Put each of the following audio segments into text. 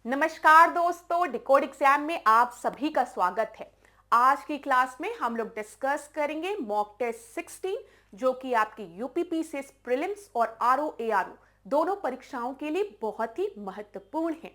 नमस्कार दोस्तों, decode exam में आप सभी का स्वागत है। आज की क्लास में हम लोग डिस्कस करेंगे मॉक टेस्ट 16 जो कि आपकी यूपीपीसीएस प्रीलिम्स और आरओ एआरओ दोनों परीक्षाओं के लिए बहुत ही महत्वपूर्ण है।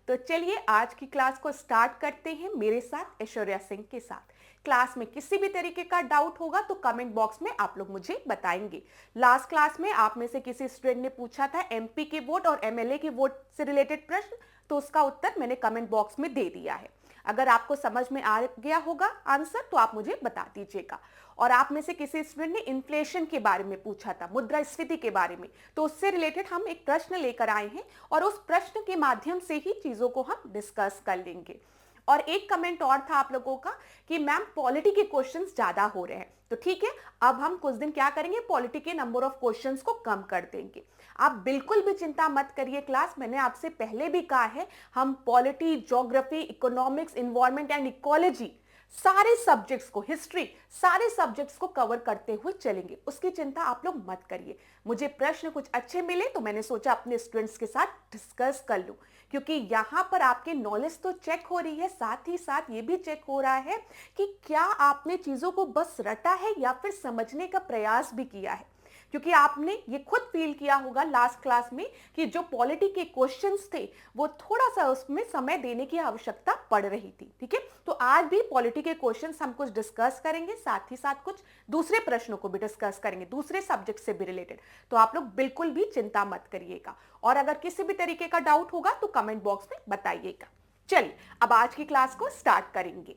तो चलिए आज की क्लास को स्टार्ट करते हैं मेरे साथ ऐश्वर्या सिंह के साथ। क्लास में किसी भी तरीके का डाउट होगा तो कमेंट बॉक्स में आप लोग मुझे बताएंगे। लास्ट क्लास में आप में से किसी स्टूडेंट ने पूछा था एमपी के वोट और एमएलए के वोट से रिलेटेड प्रश्न, तो उसका उत्तर मैंने कमेंट बॉक्स में दे दिया है। अगर आपको समझ में आ गया होगा आंसर तो आप मुझे बता दीजिएगा। और आप में से किसी स्टूडेंट ने इन्फ्लेशन के बारे में पूछा था, मुद्रास्फीति के बारे में, तो उससे रिलेटेड हम एक प्रश्न लेकर आए हैं और उस प्रश्न के माध्यम से ही चीजों को हम डिस्कस कर लेंगे। और एक कमेंट और था आप लोगों का कि मैम पॉलिटी के क्वेश्चंस ज्यादा हो रहे हैं, तो ठीक है, अब हम कुछ दिन क्या करेंगे, पॉलिटी के नंबर ऑफ क्वेश्चंस को कम कर देंगे। आप बिल्कुल भी चिंता मत करिए क्लास, मैंने आपसे पहले भी कहा है हम polity, geography, economics, environment and ecology सारे सब्जेक्ट्स को, हिस्ट्री, सारे सब्जेक्ट्स को कवर करते हुए चलेंगे, उसकी चिंता आप लोग मत करिए। मुझे प्रश्न कुछ अच्छे मिले तो मैंने सोचा अपने स्टूडेंट्स के साथ डिस्कस कर लूं, क्योंकि यहां पर आपके नॉलेज तो चेक हो रही है, साथ ही साथ ये भी चेक हो रहा है कि क्या आपने चीजों को बस रटा है या फिर समझने का प्रयास भी किया है। क्योंकि आपने ये खुद फील किया होगा लास्ट क्लास में कि जो पॉलिटी के क्वेश्चंस थे वो थोड़ा सा उसमें समय देने की आवश्यकता पड़ रही थी। ठीक है, तो आज भी पॉलिटी के क्वेश्चंस हम कुछ डिस्कस करेंगे, साथ ही साथ कुछ दूसरे प्रश्नों को भी डिस्कस करेंगे, दूसरे सब्जेक्ट से भी रिलेटेड। तो आप लोग बिल्कुल भी चिंता मत करिएगा, और अगर किसी भी तरीके का डाउट होगा तो कमेंट बॉक्स में बताइएगा। चलिए अब आज की क्लास को स्टार्ट करेंगे।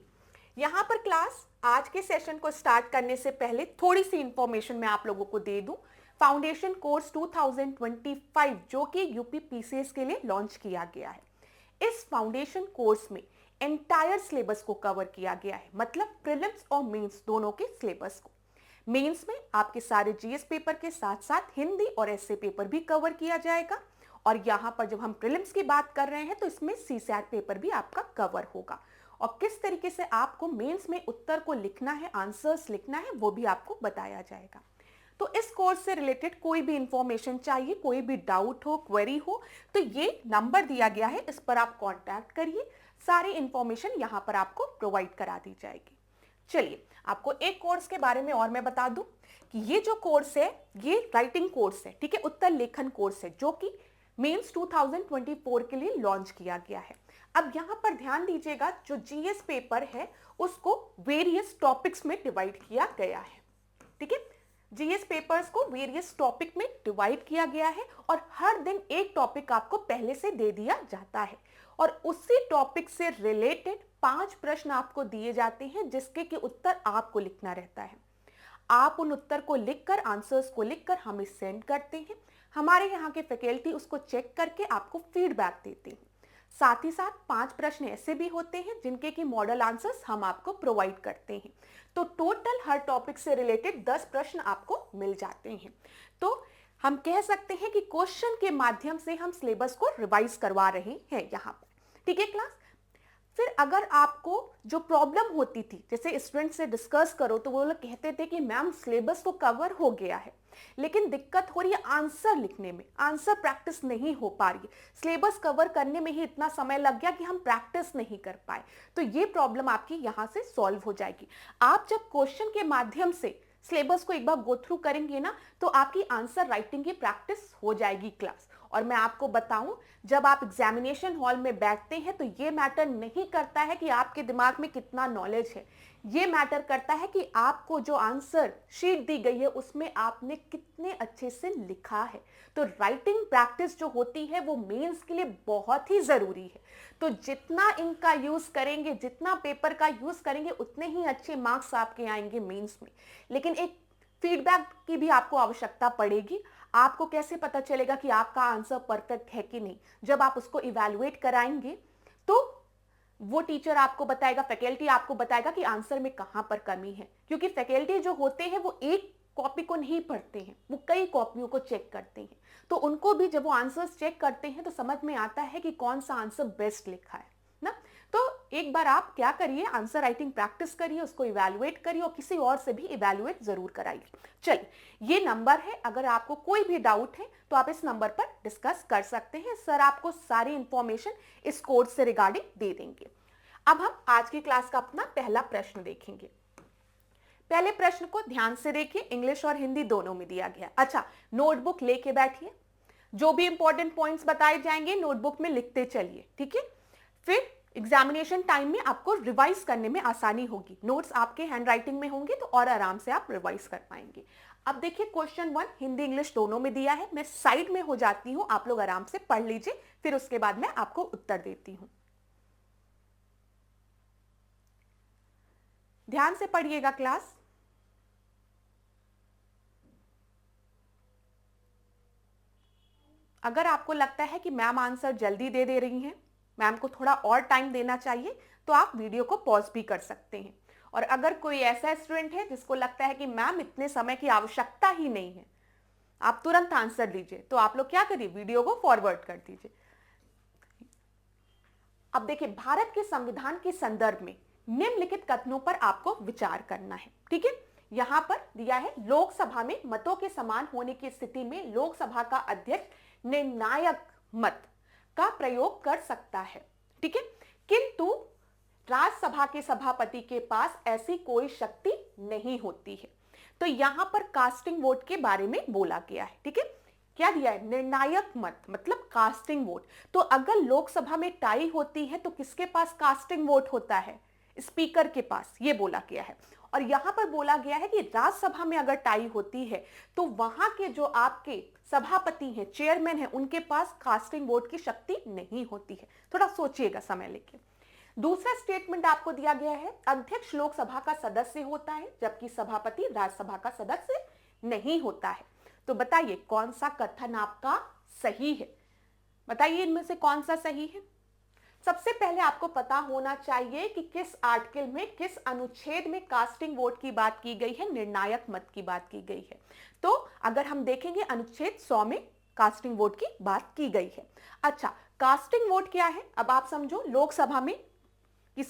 यहां पर क्लास आज के सेशन को स्टार्ट करने से पहले थोड़ी सी इंफॉर्मेशन मैं आप लोगों को दे दूं। फाउंडेशन कोर्स 2025 जो कि यूपी पीसीएस के लिए लॉन्च किया गया है। इस फाउंडेशन कोर्स में एंटायर सिलेबस को कवर किया गया है, मतलब प्रीलिम्स और मेंस दोनों के सिलेबस को। मेंस में आपके सारे जीएस पेपर के साथ साथ हिंदी और एसए पेपर भी कवर किया जाएगा, और यहां पर जब हम प्रीलिम्स की बात कर रहे हैं तो इसमें सीसैट पेपर भी आपका कवर होगा। और किस तरीके से आपको मेंस में उत्तर को लिखना है, आंसर्स लिखना है, वो भी आपको बताया जाएगा। तो इस कोर्स से रिलेटेड कोई भी इंफॉर्मेशन चाहिए, कोई भी डाउट हो, क्वेरी हो, तो ये नंबर दिया गया है, इस पर आप कांटेक्ट करिए, सारी इंफॉर्मेशन यहां पर आपको प्रोवाइड करा दी जाएगी। चलिए आपको एक कोर्स के बारे में और मैं बता दूं कि ये जो कोर्स है ये राइटिंग कोर्स है, ठीक है, उत्तर लेखन कोर्स है, जो कि मेंस 2024 के लिए लॉन्च किया गया है। अब यहां पर ध्यान दीजिएगा, जो जीएस पेपर है उसको वेरियस टॉपिक्स में डिवाइड किया गया है। ठीक है, जीएस पेपर्स को वेरियस टॉपिक में डिवाइड किया गया है, और हर दिन एक टॉपिक आपको पहले से दे दिया जाता है, और उसी टॉपिक से रिलेटेड 5 प्रश्न आपको दिए जाते हैं जिसके कि उत्तर आपको लिखना रहता है। आप उन उत्तर को लिखकर, आंसर्स को लिखकर हमें सेंड करते हैं, हमारे यहाँ के फैकल्टी उसको चेक करके आपको फीडबैक देते हैं। साथ ही साथ 5 प्रश्न ऐसे भी होते हैं जिनके की मॉडल आंसर्स हम आपको प्रोवाइड करते हैं। तो टोटल हर टॉपिक से रिलेटेड 10 प्रश्न आपको मिल जाते हैं। तो हम कह सकते हैं कि क्वेश्चन के माध्यम से हम सिलेबस को रिवाइज करवा रहे हैं यहाँ पर। ठीक है क्लास, फिर अगर आपको जो प्रॉब्लम होती थी, जैसे स्टूडेंट से डिस्कस करो तो वो लोग कहते थे कि मैम सिलेबस तो कवर हो गया है लेकिन दिक्कत हो रही है आंसर लिखने में, आंसर प्रैक्टिस नहीं हो पा रही है, सिलेबस कवर करने में ही इतना समय लग गया कि हम प्रैक्टिस नहीं कर पाए। तो ये प्रॉब्लम आपकी यहां से सॉल्व हो जाएगी। आप जब क्वेश्चन के माध्यम से सिलेबस को एक बार गो थ्रू करेंगे ना, तो आपकी आंसर राइटिंग की प्रैक्टिस हो जाएगी क्लास। और मैं आपको बताऊं, जब आप एग्जामिनेशन हॉल में बैठते हैं तो ये मैटर नहीं करता है कि आपके दिमाग में कितना नॉलेज है, ये मैटर करता है कि आपको जो आंसर शीट दी गई है उसमें आपने कितने अच्छे से लिखा है। तो राइटिंग प्रैक्टिस जो होती है वो मेंस के लिए बहुत ही जरूरी है। तो जितना इनका यूज करेंगे, जितना पेपर का यूज करेंगे, उतने ही अच्छे मार्क्स आपके आएंगे मेंस में। लेकिन एक फीडबैक की भी आपको आवश्यकता पड़ेगी। आपको कैसे पता चलेगा कि आपका आंसर परफेक्ट है कि नहीं? जब आप उसको इवैल्यूएट कराएंगे तो वो टीचर आपको बताएगा, फैकल्टी आपको बताएगा कि आंसर में कहां पर कमी है। क्योंकि फैकल्टी जो होते हैं वो एक कॉपी को नहीं पढ़ते हैं, वो कई कॉपियों को चेक करते हैं। तो उनको भी जब वो आंसर्स चेक करते हैं तो समझ में आता है कि कौन सा आंसर बेस्ट लिखा है ना। तो एक बार आप क्या करिए, आंसर राइटिंग प्रैक्टिस करिए, उसको इवैल्यूएट करिए और किसी और से भी इवैल्यूएट जरूर कराइए। चलिए, ये नंबर है, अगर आपको कोई भी डाउट है तो आप इस नंबर पर डिस्कस कर सकते हैं। सर आपको सारी इंफॉर्मेशन इस कोर्स से रिगार्डिंग दे देंगे। अब हम आज की क्लास का अपना पहला प्रश्न देखेंगे। पहले प्रश्न को ध्यान से देखिए, इंग्लिश और हिंदी दोनों में दिया गया। अच्छा, नोटबुक लेके बैठिए, जो भी इंपॉर्टेंट पॉइंट्स बताए जाएंगे नोटबुक में लिखते चलिए, ठीक है। फिर एग्जामिनेशन टाइम में आपको रिवाइज करने में आसानी होगी, नोट्स आपके हैंड राइटिंग में होंगे तो और आराम से आप रिवाइज कर पाएंगे। अब देखिए क्वेश्चन 1 हिंदी इंग्लिश दोनों में दिया है, मैं साइड में हो जाती हूं, आप लोग आराम से पढ़ लीजिए, फिर उसके बाद मैं आपको उत्तर देती हूं। ध्यान से पढ़िएगा क्लास। अगर आपको लगता है कि मैम आंसर जल्दी दे रही हैं, मैम को थोड़ा और टाइम देना चाहिए, तो आप वीडियो को पॉज भी कर सकते हैं। और अगर कोई ऐसा स्टूडेंट है जिसको लगता है कि मैम इतने समय की आवश्यकता ही नहीं है, आप तुरंत आंसर दीजिए, तो आप लोग क्या करिए, वीडियो को फॉरवर्ड कर दीजिए। अब देखिए, भारत के संविधान के संदर्भ में निम्नलिखित कथनों पर आपको विचार करना है, ठीक है। यहां पर दिया है, लोकसभा में मतों के समान होने की स्थिति में लोकसभा का अध्यक्ष निर्णायक मत का प्रयोग कर सकता है, ठीक है, किंतु राज्यसभा के सभापति के पास ऐसी कोई शक्ति नहीं होती है। तो यहां पर कास्टिंग वोट के बारे में बोला गया है, ठीक है। क्या दिया है, निर्णायक मत मतलब कास्टिंग वोट। तो अगर लोकसभा में टाई होती है तो किसके पास कास्टिंग वोट होता है, स्पीकर के पास, ये बोला गया है। और यहां पर बोला गया है कि राज्यसभा में अगर टाई होती है तो वहां के जो आपके सभापति हैं, चेयरमैन हैं, उनके पास कास्टिंग वोट की शक्ति नहीं होती है। थोड़ा सोचिएगा समय लेके। दूसरा स्टेटमेंट आपको दिया गया है, अध्यक्ष लोकसभा का सदस्य होता है जबकि सभापति राज्यसभा का सदस्य नहीं होता है। तो बताइए कौन सा कथन आपका सही है, बताइए इनमें से कौन सा सही है। सबसे पहले आपको पता होना चाहिए कि किस आर्टिकल में, किस अनुच्छेद में कास्टिंग वोट की बात की गई है, निर्णायक मत की बात की गई है। तो अगर हम देखेंगे अनुच्छेद 100 में कास्टिंग वोट की बात की गई है। अच्छा, कास्टिंग वोट क्या है, अब आप समझो, लोकसभा में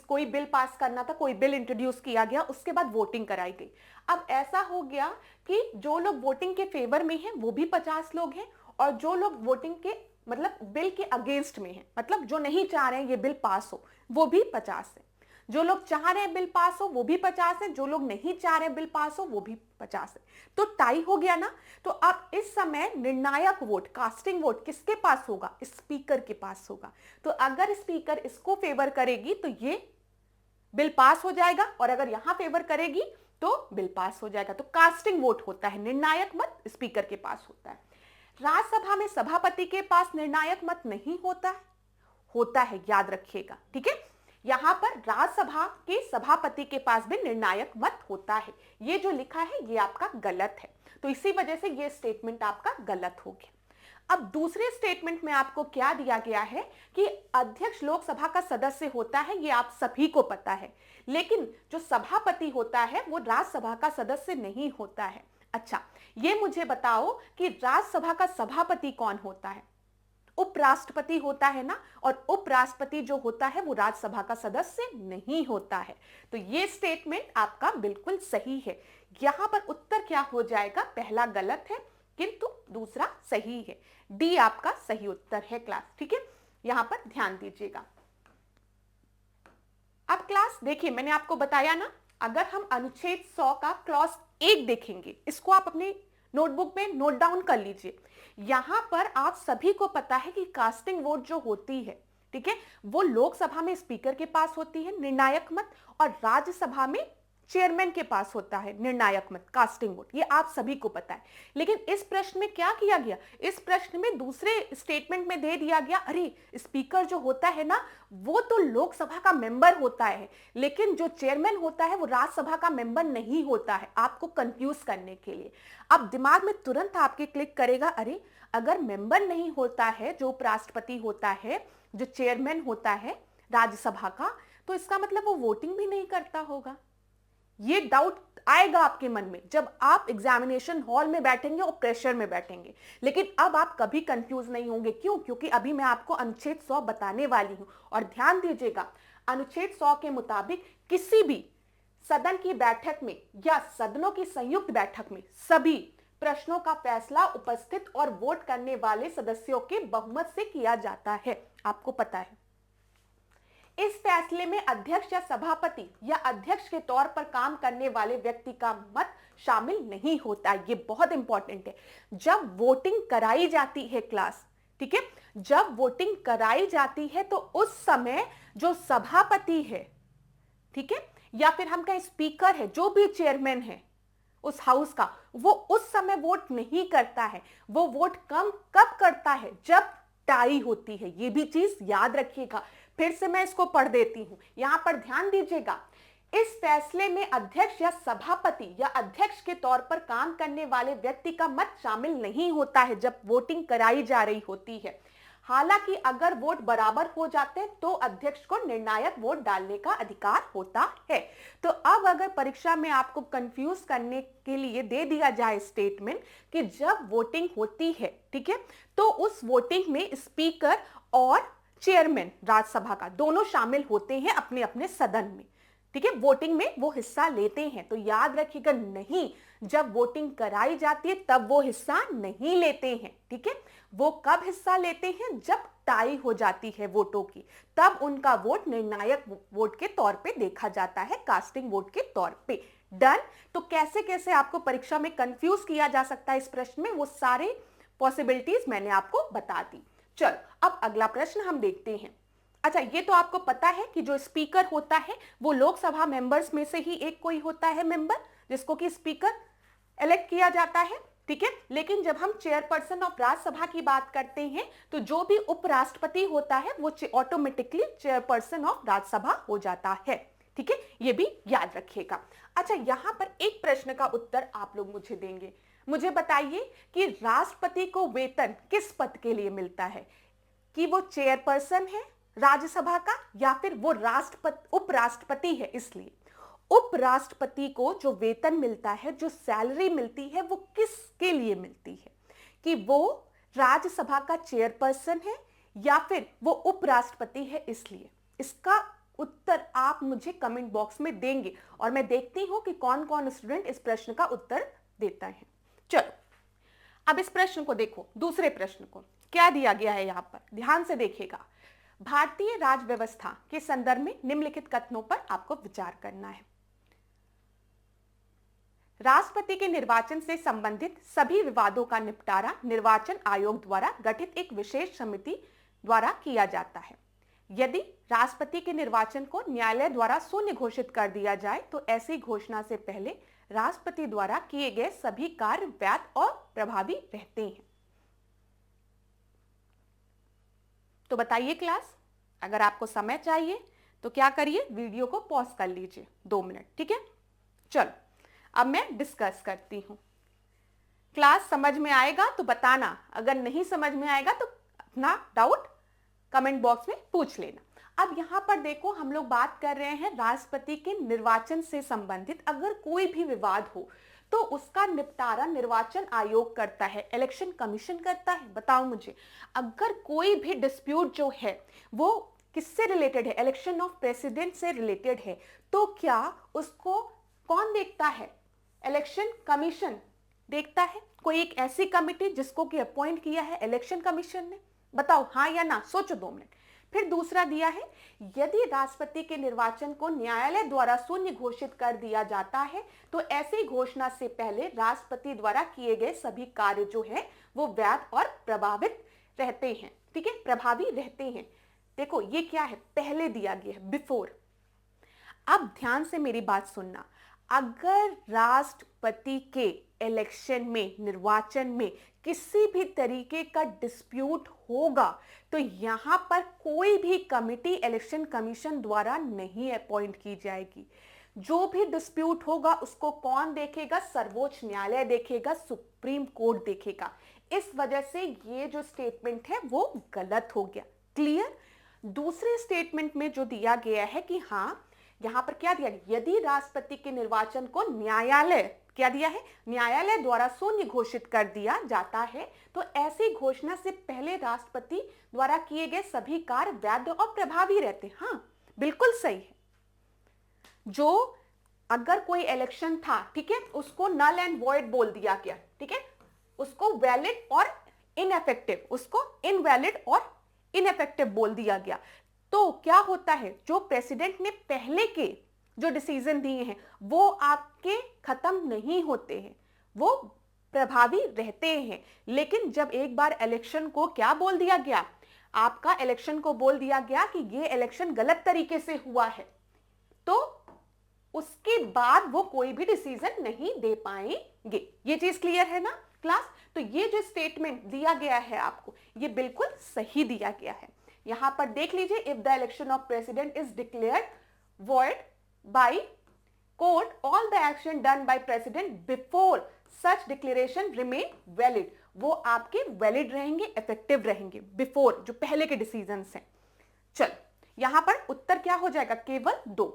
कोई बिल पास करना था, कोई बिल इंट्रोड्यूस किया गया, उसके बाद वोटिंग कराई गई। अब ऐसा हो गया कि जो लोग वोटिंग के फेवर में हैं वो भी 50 लोग हैं, और जो लोग वोटिंग के मतलब बिल के अगेंस्ट में हैं, मतलब जो नहीं चाह रहे हैं ये बिल पास हो, वो भी 50 है। जो लोग चाह रहे हैं बिल पास हो वो भी 50 है, जो लोग नहीं चाह रहे बिल पास हो वो भी 50 है। तो टाई हो गया ना। तो अब इस समय निर्णायक वोट, कास्टिंग वोट किसके पास होगा, स्पीकर के पास होगा। तो अगर स्पीकर इसको फेवर करेगी तो ये बिल पास हो जाएगा, और अगर यहां फेवर करेगी तो बिल पास हो जाएगा। तो कास्टिंग वोट होता है, निर्णायक मत स्पीकर के पास होता है। राज्यसभा में सभापति के पास निर्णायक मत नहीं होता है, होता है, याद रखिएगा, ठीक है। यहां पर राज्यसभा के सभापति के पास भी निर्णायक मत होता है। ये जो लिखा है ये आपका गलत है, तो इसी वजह से ये स्टेटमेंट आपका गलत हो गया। अब दूसरे स्टेटमेंट में आपको क्या दिया गया है कि अध्यक्ष लोकसभा का सदस्य होता है, ये आप सभी को पता है, लेकिन जो सभापति होता है वो राज्यसभा का सदस्य नहीं होता है। अच्छा, ये मुझे बताओ कि राज्यसभा का सभापति कौन होता है, उपराष्ट्रपति होता है ना, और उपराष्ट्रपति जो होता है वो राज्यसभा का सदस्य नहीं होता है। तो ये स्टेटमेंट आपका बिल्कुल सही है। यहां पर उत्तर क्या हो जाएगा, पहला गलत है किंतु दूसरा सही है। डी आपका सही उत्तर है क्लास, ठीक है, यहां पर ध्यान दीजिएगा। अब क्लास देखिए, मैंने आपको बताया ना, अगर हम अनुच्छेद 100 का क्लॉज 1 देखेंगे, इसको आप अपनी नोटबुक में नोट डाउन कर लीजिए। यहां पर आप सभी को पता है कि कास्टिंग वोट जो होती है, ठीक है, वो लोकसभा में स्पीकर के पास होती है निर्णायक मत, और राज्यसभा में चेयरमैन के पास होता है निर्णायक मत, कास्टिंग वोट, ये आप सभी को पता है। लेकिन इस प्रश्न में क्या किया गया, इस प्रश्न में दूसरे स्टेटमेंट में दे दिया गया, अरे स्पीकर जो होता है ना वो तो लोकसभा का मेंबर होता है, लेकिन जो चेयरमैन होता है वो राज्यसभा का मेंबर नहीं होता है, आपको कंफ्यूज करने के लिए। अब दिमाग में तुरंत आपके क्लिक करेगा, अरे अगर मेंबर नहीं होता है, जो उपराष्ट्रपति होता है, जो चेयरमैन होता है राज्यसभा का, तो इसका मतलब वो वोटिंग भी नहीं करता होगा। ये डाउट आएगा आपके मन में जब आप एग्जामिनेशन हॉल में बैठेंगे और प्रेशर में बैठेंगे, लेकिन अब आप कभी कंफ्यूज नहीं होंगे। क्यों? क्योंकि अभी मैं आपको अनुच्छेद 100 बताने वाली हूं। और ध्यान दीजिएगा, अनुच्छेद 100 के मुताबिक किसी भी सदन की बैठक में या सदनों की संयुक्त बैठक में सभी प्रश्नों का फैसला उपस्थित और वोट करने वाले सदस्यों के बहुमत से किया जाता है। आपको पता है इस फैसले में अध्यक्ष या सभापति या अध्यक्ष के तौर पर काम करने वाले व्यक्ति का मत शामिल नहीं होता। ये बहुत इंपॉर्टेंट है। जब वोटिंग कराई जाती है क्लास, ठीक है, जब वोटिंग कराई जाती है तो उस समय जो सभापति है, ठीक है, या फिर हम कहें स्पीकर है, जो भी चेयरमैन है उस हाउस का, वो उस समय वोट नहीं करता है। वो वोट कब करता है? जब टाई होती है। ये भी चीज याद रखिएगा। फिर से मैं इसको पढ़ देती हूं, यहां पर ध्यान दीजिएगा। इस फैसले में अध्यक्ष या सभापति या अध्यक्ष के तौर पर काम करने वाले व्यक्ति का मत शामिल नहीं होता है जब वोटिंग कराई जा रही होती है। हालांकि अगर वोट बराबर हो जाते हैं तो अध्यक्ष को निर्णायक वोट डालने का अधिकार होता है। तो अब अगर परीक्षा में आपको कंफ्यूज करने के लिए दे दिया जाए स्टेटमेंट कि जब वोटिंग होती है, ठीक है, तो उस वोटिंग में स्पीकर और चेयरमैन राज्यसभा का दोनों शामिल होते हैं अपने अपने सदन में, ठीक है, वोटिंग में वो हिस्सा लेते हैं। तो याद रखिएगा, नहीं, जब वोटिंग कराई जाती है तब वो हिस्सा नहीं लेते हैं, ठीक है। वो कब हिस्सा लेते हैं? जब टाई हो जाती है वोटों की, तब उनका वोट निर्णायक वोट के तौर पे देखा जाता है, कास्टिंग वोट के तौर पे। डन। तो कैसे कैसे आपको परीक्षा में कंफ्यूज किया जा सकता है इस प्रश्न में, वो सारे पॉसिबिलिटीज मैंने आपको बता दी। चलो अब अगला प्रश्न हम देखते हैं। अच्छा, ये तो आपको पता है कि जो स्पीकर होता है वो लोकसभा मेंबर्स में से ही एक कोई होता है मेंबर, जिसको कि स्पीकर इलेक्ट किया जाता है, ठीक है। लेकिन जब हम चेयरपर्सन ऑफ राज्यसभा की बात करते हैं तो जो भी उपराष्ट्रपति होता है वो ऑटोमेटिकली चेयरपर्सन ऑफ राज्यसभा हो जाता है, ठीक है। ये भी याद रखिएगा। अच्छा, यहां पर एक प्रश्न का उत्तर आप लोग मुझे देंगे। मुझे बताइए कि राष्ट्रपति को वेतन किस पद के लिए मिलता है? कि वो चेयरपर्सन है राज्यसभा का या फिर वो उपराष्ट्रपति है? इसलिए उपराष्ट्रपति को जो वेतन मिलता है, जो सैलरी मिलती है, वो किसके लिए मिलती है? कि वो राज्यसभा का चेयरपर्सन है या फिर वो उपराष्ट्रपति है? इसलिए इसका उत्तर आप मुझे कमेंट बॉक्स में देंगे और मैं देखती हूं कि कौन कौन स्टूडेंट इस प्रश्न का उत्तर देता है। चलो अब इस प्रश्न को देखो, दूसरे प्रश्न को क्या दिया गया है यहां पर, ध्यान से देखिएगा। भारतीय राज्य व्यवस्था के संदर्भ में निम्नलिखित कथनों पर आपको विचार करना है। राष्ट्रपति के निर्वाचन से संबंधित सभी विवादों का निपटारा निर्वाचन आयोग द्वारा गठित एक विशेष समिति द्वारा किया जाता है। यदि राष्ट्रपति के निर्वाचन को न्यायालय द्वारा शून्य घोषित कर दिया जाए तो ऐसी घोषणा से पहले राष्ट्रपति द्वारा किए गए सभी कार्य वैध और प्रभावी रहते हैं। तो बताइए क्लास, अगर आपको समय चाहिए तो क्या करिए, वीडियो को पॉज कर लीजिए 2 मिनट, ठीक है। चलो अब मैं डिस्कस करती हूं। क्लास समझ में आएगा तो बताना, अगर नहीं समझ में आएगा तो अपना डाउट कमेंट बॉक्स में पूछ लेना। अब यहां पर देखो, हम लोग बात कर रहे हैं राष्ट्रपति के निर्वाचन से संबंधित अगर कोई भी विवाद हो तो उसका निपटारा निर्वाचन आयोग करता है, इलेक्शन कमीशन करता है। बताओ मुझे, अगर कोई भी डिस्प्यूट जो है वो किससे रिलेटेड है, इलेक्शन ऑफ प्रेसिडेंट से रिलेटेड है, तो क्या उसको कौन देखता है? इलेक्शन कमीशन देखता है। कोई एक ऐसी कमिटी जिसको कि अपॉइंट किया है इलेक्शन कमीशन ने? बताओ हाँ या ना, सोचो 2 मिनट। फिर दूसरा दिया है, यदि राष्ट्रपति के निर्वाचन को न्यायालय द्वारा शून्य घोषित कर दिया जाता है तो ऐसी घोषणा से पहले राष्ट्रपति द्वारा किए गए सभी कार्य जो है वो वैध और प्रभावित रहते हैं, ठीक है, प्रभावी रहते हैं। देखो ये क्या है, पहले दिया गया है, बिफोर। अब ध्यान से मेरी बात सुनना, अगर राष्ट्रपति के इलेक्शन में, निर्वाचन में किसी भी तरीके का डिस्प्यूट होगा तो यहां पर कोई भी कमिटी इलेक्शन कमीशन द्वारा नहीं अपॉइंट की जाएगी। जो भी डिस्प्यूट होगा उसको कौन देखेगा? सर्वोच्च न्यायालय देखेगा, सुप्रीम कोर्ट देखेगा। इस वजह से ये जो स्टेटमेंट है वो गलत हो गया। क्लियर? दूसरे स्टेटमेंट में जो दिया गया है कि हाँ, यहां पर क्या दिया गया, यदि राष्ट्रपति के निर्वाचन को न्यायालय, क्या दिया है, न्यायालय द्वारा शून्य घोषित कर दिया जाता है तो ऐसी घोषणा से पहले राष्ट्रपति द्वारा किए गए सभी कार्य वैध और प्रभावी रहते हैं। हाँ, बिल्कुल सही है। जो अगर कोई इलेक्शन था, ठीक है, उसको नल एंड वॉइड बोल दिया गया, ठीक है, उसको वैलिड और इनइफेक्टिव, उसको इनवैलिड और इनइफेक्टिव बोल दिया गया। तो क्या होता है, जो प्रेसिडेंट ने पहले के जो डिसीजन दिए हैं वो आपके खत्म नहीं होते हैं, वो प्रभावी रहते हैं। लेकिन जब एक बार इलेक्शन को क्या बोल दिया गया, आपका इलेक्शन को बोल दिया गया कि ये इलेक्शन गलत तरीके से हुआ है, तो उसके बाद वो कोई भी डिसीजन नहीं दे पाएंगे। ये चीज क्लियर है ना क्लास? तो ये जो स्टेटमेंट दिया गया है आपको, ये बिल्कुल सही दिया गया है। यहां पर देख लीजिए, if the election of president is declared void by court, all the action done by president before such declaration remain valid, वो आपके वैलिड रहेंगे, इफेक्टिव रहेंगे बिफोर, जो पहले के डिसीजंस हैं। चल, यहां पर उत्तर क्या हो जाएगा, केवल 2,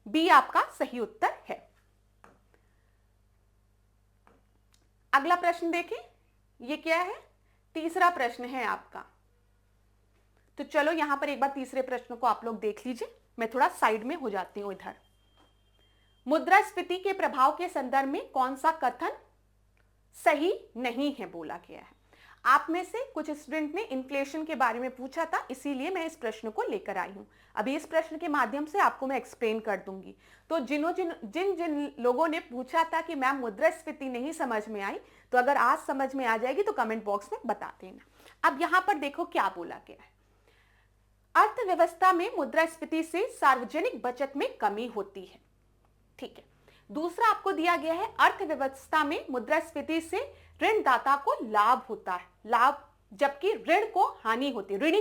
बी आपका सही उत्तर है। अगला प्रश्न देखें, ये क्या है, तीसरा प्रश्न है आपका। तो चलो यहां पर एक बार तीसरे प्रश्न को आप लोग देख लीजिए, मैं थोड़ा साइड में हो जाती हूं इधर। मुद्रास्फीति के प्रभाव के संदर्भ में कौन सा कथन सही नहीं है बोला गया है। आप में से कुछ स्टूडेंट ने इन्फ्लेशन के बारे में पूछा था, इसीलिए मैं इस प्रश्न को लेकर आई हूं। अभी इस प्रश्न के माध्यम से आपको मैं एक्सप्लेन कर दूंगी। तो जिन लोगों ने पूछा था कि मैम मुद्रास्फीति नहीं समझ में आई, तो अगर आज समझ में आ जाएगी तो कमेंट बॉक्स में बता देना। अब यहां पर देखो क्या बोला गया है, अर्थव्यवस्था में मुद्रास्फीति से सार्वजनिक बचत में कमी होती है, ठीक है। दूसरा आपको दिया गया है, अर्थव्यवस्था में मुद्रास्फीति से ऋणदाता को लाभ होता है, लाभ, जबकि ऋणी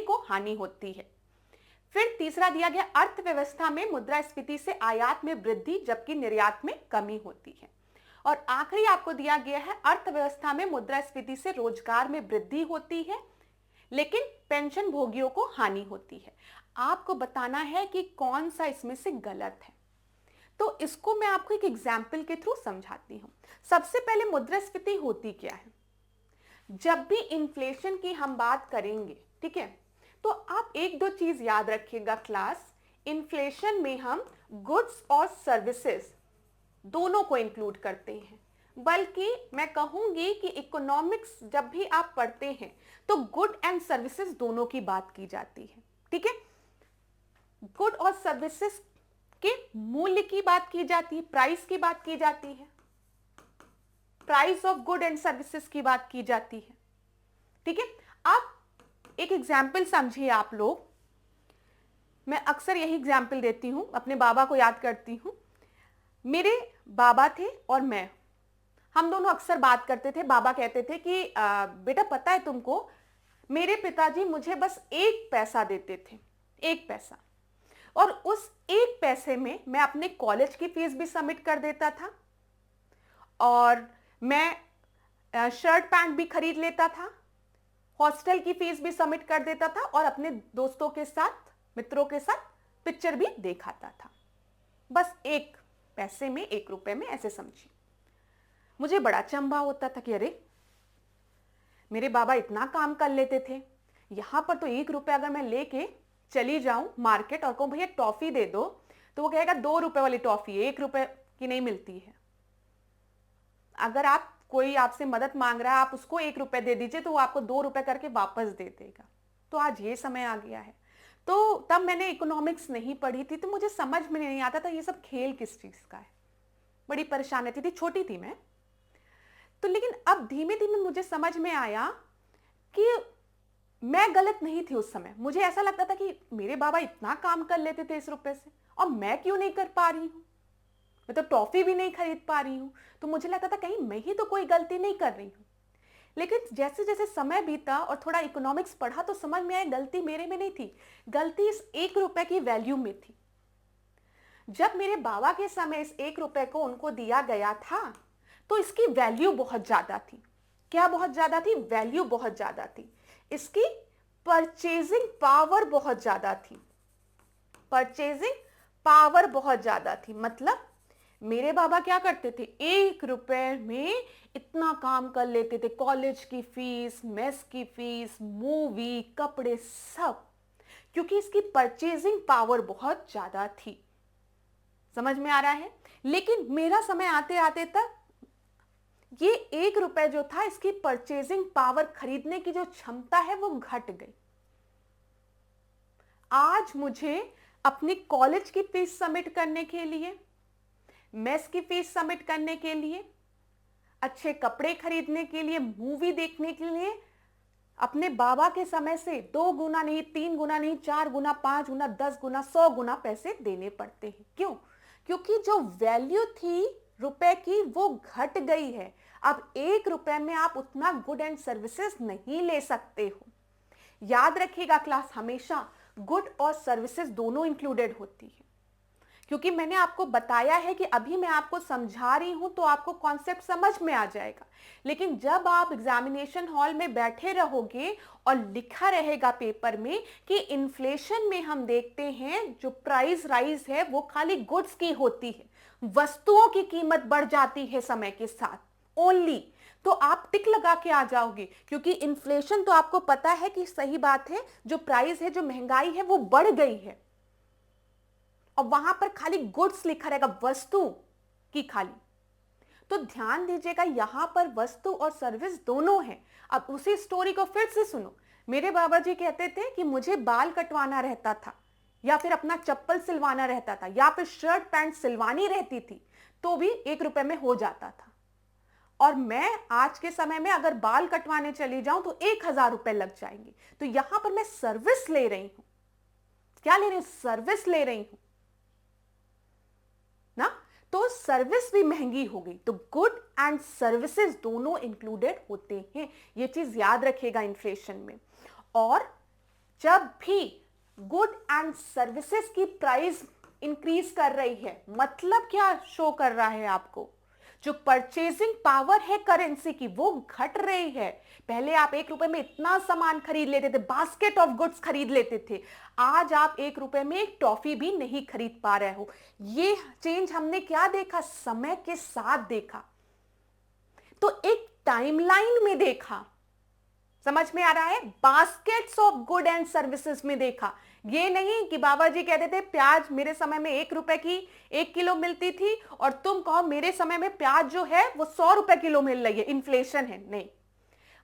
को हानि होती है। फिर तीसरा दिया गया, अर्थव्यवस्था में मुद्रास्फीति से आयात में वृद्धि जबकि निर्यात में कमी होती है। और आखिरी आपको दिया गया है, अर्थव्यवस्था में मुद्रास्फीति से रोजगार में वृद्धि होती है लेकिन पेंशन भोगियों को हानि होती है। आपको बताना है कि कौन सा इसमें से गलत है। तो इसको मैं आपको एक एग्जाम्पल के थ्रू समझाती हूं। सबसे पहले मुद्रास्फीति होती क्या है, जब भी इन्फ्लेशन की हम बात करेंगे, ठीक है, तो आप एक दो चीज याद रखिएगा क्लास, इन्फ्लेशन में हम गुड्स और सर्विसेज दोनों को इंक्लूड करते हैं। बल्कि मैं कहूंगी कि इकोनॉमिक्स जब भी आप पढ़ते हैं तो गुड एंड सर्विसेज दोनों की बात की जाती है, ठीक है। गुड और सर्विसेज के मूल्य की बात की जाती है, प्राइस की बात की जाती है, price of good and services की बात की जाती है, ठीक है। आप एक एग्जाम्पल समझिए आप लोग, मैं अक्सर यही एग्जाम्पल देती हूं, अपने बाबा को याद करती हूं। मेरे बाबा थे और मैं, हम दोनों अक्सर बात करते थे। बाबा कहते थे कि बेटा पता है तुमको, मेरे पिताजी मुझे बस 1 पैसा देते थे, 1 पैसा, और उस 1 पैसे में मैं अपने कॉलेज की फीस भी सबमिट कर देता था और मैं शर्ट पैंट भी खरीद लेता था, हॉस्टल की फीस भी सबमिट कर देता था और अपने दोस्तों के साथ, मित्रों के साथ पिक्चर भी देखाता था। बस 1 पैसे में, 1 रुपए में, ऐसे समझिए। मुझे बड़ा अचंभा होता था कि अरे मेरे बाबा इतना काम कर लेते थे, यहां पर तो 1 रुपए अगर मैं लेके चली जाऊं मार्केट और कहूं भैया टॉफी दे दो, तो वो कहेगा 2 रुपए वाली टॉफी 1 रुपए की नहीं मिलती है। अगर आप कोई आपसे मदद मांग रहा है, आप उसको 1 रुपए दे दीजिए तो वो आपको 2 रुपए करके वापस दे देगा। तो आज ये समय आ गया है। तो तब मैंने इकोनॉमिक्स नहीं पढ़ी थी, तो मुझे समझ में नहीं आता था ये सब खेल किस चीज का है। बड़ी परेशान रहती थी, छोटी थी मैं तो। लेकिन अब धीमे धीमे मुझे समझ में आया कि मैं गलत नहीं थी उस समय। मुझे ऐसा लगता था कि मेरे बाबा इतना काम कर लेते थे इस रुपए से और मैं क्यों नहीं कर पा रही हूं, मैं तो टॉफी भी नहीं खरीद पा रही हूं। तो मुझे लगता था कहीं मैं ही तो कोई गलती नहीं कर रही हूं। लेकिन जैसे जैसे समय बीता और थोड़ा इकोनॉमिक्स पढ़ा तो समझ में आया गलती मेरे में नहीं थी, गलती इस 1 रुपए की वैल्यू में थी। जब मेरे बाबा के समय इस 1 रुपए को उनको दिया गया था तो इसकी वैल्यू बहुत ज्यादा थी। क्या बहुत ज्यादा थी? वैल्यू बहुत ज्यादा थी। इसकी परचेजिंग पावर बहुत ज्यादा थी, परचेजिंग पावर बहुत ज्यादा थी। मतलब मेरे बाबा क्या करते थे, 1 रुपए में इतना काम कर लेते थे। कॉलेज की फीस, मेस की फीस, मूवी, कपड़े, सब। क्योंकि इसकी परचेजिंग पावर बहुत ज्यादा थी। समझ में आ रहा है? लेकिन मेरा समय आते आते तक ये 1 रुपए जो था, इसकी परचेजिंग पावर, खरीदने की जो क्षमता है, वो घट गई। आज मुझे अपनी कॉलेज की फीस सबमिट करने के लिए, मेस की फीस सबमिट करने के लिए, अच्छे कपड़े खरीदने के लिए, मूवी देखने के लिए अपने बाबा के समय से 2 गुना नहीं, 3 गुना नहीं, 4 गुना, 5 गुना, 10 गुना, 100 गुना पैसे देने पड़ते हैं। क्यों? क्योंकि जो वैल्यू थी रुपए की वो घट गई है। अब 1 रुपए में आप उतना गुड एंड सर्विसेज नहीं ले सकते हो। याद रखिएगा, क्लास हमेशा गुड और सर्विसेज दोनों इंक्लूडेड होती है, क्योंकि मैंने आपको बताया है कि अभी मैं आपको समझा रही हूं तो आपको कॉन्सेप्ट समझ में आ जाएगा, लेकिन जब आप एग्जामिनेशन हॉल में बैठे रहोगे और लिखा रहेगा पेपर में कि इन्फ्लेशन में हम देखते हैं जो प्राइस राइज है वो खाली गुड्स की होती है, वस्तुओं की कीमत बढ़ जाती है समय के साथ ओनली, तो आप टिक लगा के आ जाओगे, क्योंकि इन्फ्लेशन तो आपको पता है कि सही बात है, जो प्राइस है, जो महंगाई है वो बढ़ गई है, और वहां पर खाली गुड्स लिखा रहेगा, वस्तु की खाली। तो ध्यान दीजिएगा, यहां पर वस्तु और सर्विस दोनों हैं। अब उसी स्टोरी को फिर से सुनो। मेरे बाबा जी कहते थे कि मुझे बाल कटवाना रहता था, या फिर अपना चप्पल सिलवाना रहता था, या फिर शर्ट पैंट सिलवानी रहती थी, तो भी 1 रुपए में हो जाता था। और मैं आज के समय में अगर बाल कटवाने चली जाऊं तो 1000 रुपए लग जाएंगे। तो यहां पर मैं सर्विस ले रही हूं। क्या ले रही हूं? सर्विस ले रही हूं ना। तो सर्विस भी महंगी हो गई। तो गुड एंड सर्विसेज दोनों इंक्लूडेड होते हैं, ये चीज याद रखिएगा इन्फ्लेशन में। और जब भी गुड एंड सर्विसेज की प्राइस इंक्रीज कर रही है, मतलब क्या शो कर रहा है आपको? जो परचेजिंग पावर है करेंसी की वो घट रही है। पहले आप 1 रुपए में इतना सामान खरीद लेते थे, बास्केट ऑफ गुड्स खरीद लेते थे, आज आप 1 रुपए में एक टॉफी भी नहीं खरीद पा रहे हो। ये चेंज हमने क्या देखा? समय के साथ देखा, तो एक टाइमलाइन में देखा। समझ में आ रहा है? Baskets of good and services में देखा। ये नहीं कि बाबा जी कहते थे प्याज मेरे समय में 1 रुपए की 1 किलो मिलती थी और तुम कहो मेरे समय में प्याज जो है वो 100 रुपए किलो मिल रही है, इन्फ्लेशन है। नहीं,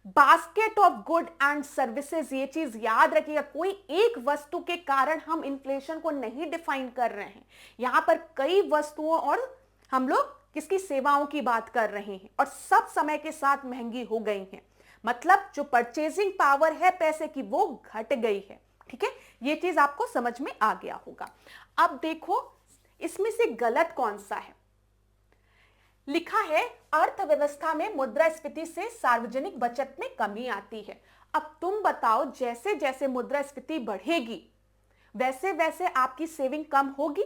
basket of good and services, ये चीज याद रखिएगा। कोई एक वस्तु के कारण हम इन्फ्लेशन को नहीं डिफाइन कर रहे हैं। यहां पर कई वस्तुओं और हम लोग किसकी सेवाओं की बात कर रहे हैं, और सब समय के साथ महंगी हो गई हैं। मतलब जो परचेजिंग पावर है पैसे की वो घट गई है। ठीक है, ये चीज आपको समझ में आ गया होगा। अब देखो इसमें से गलत कौन सा है। लिखा है अर्थव्यवस्था में मुद्रास्फीति से सार्वजनिक बचत में कमी आती है। अब तुम बताओ, जैसे जैसे मुद्रास्फीति बढ़ेगी वैसे वैसे आपकी सेविंग कम होगी?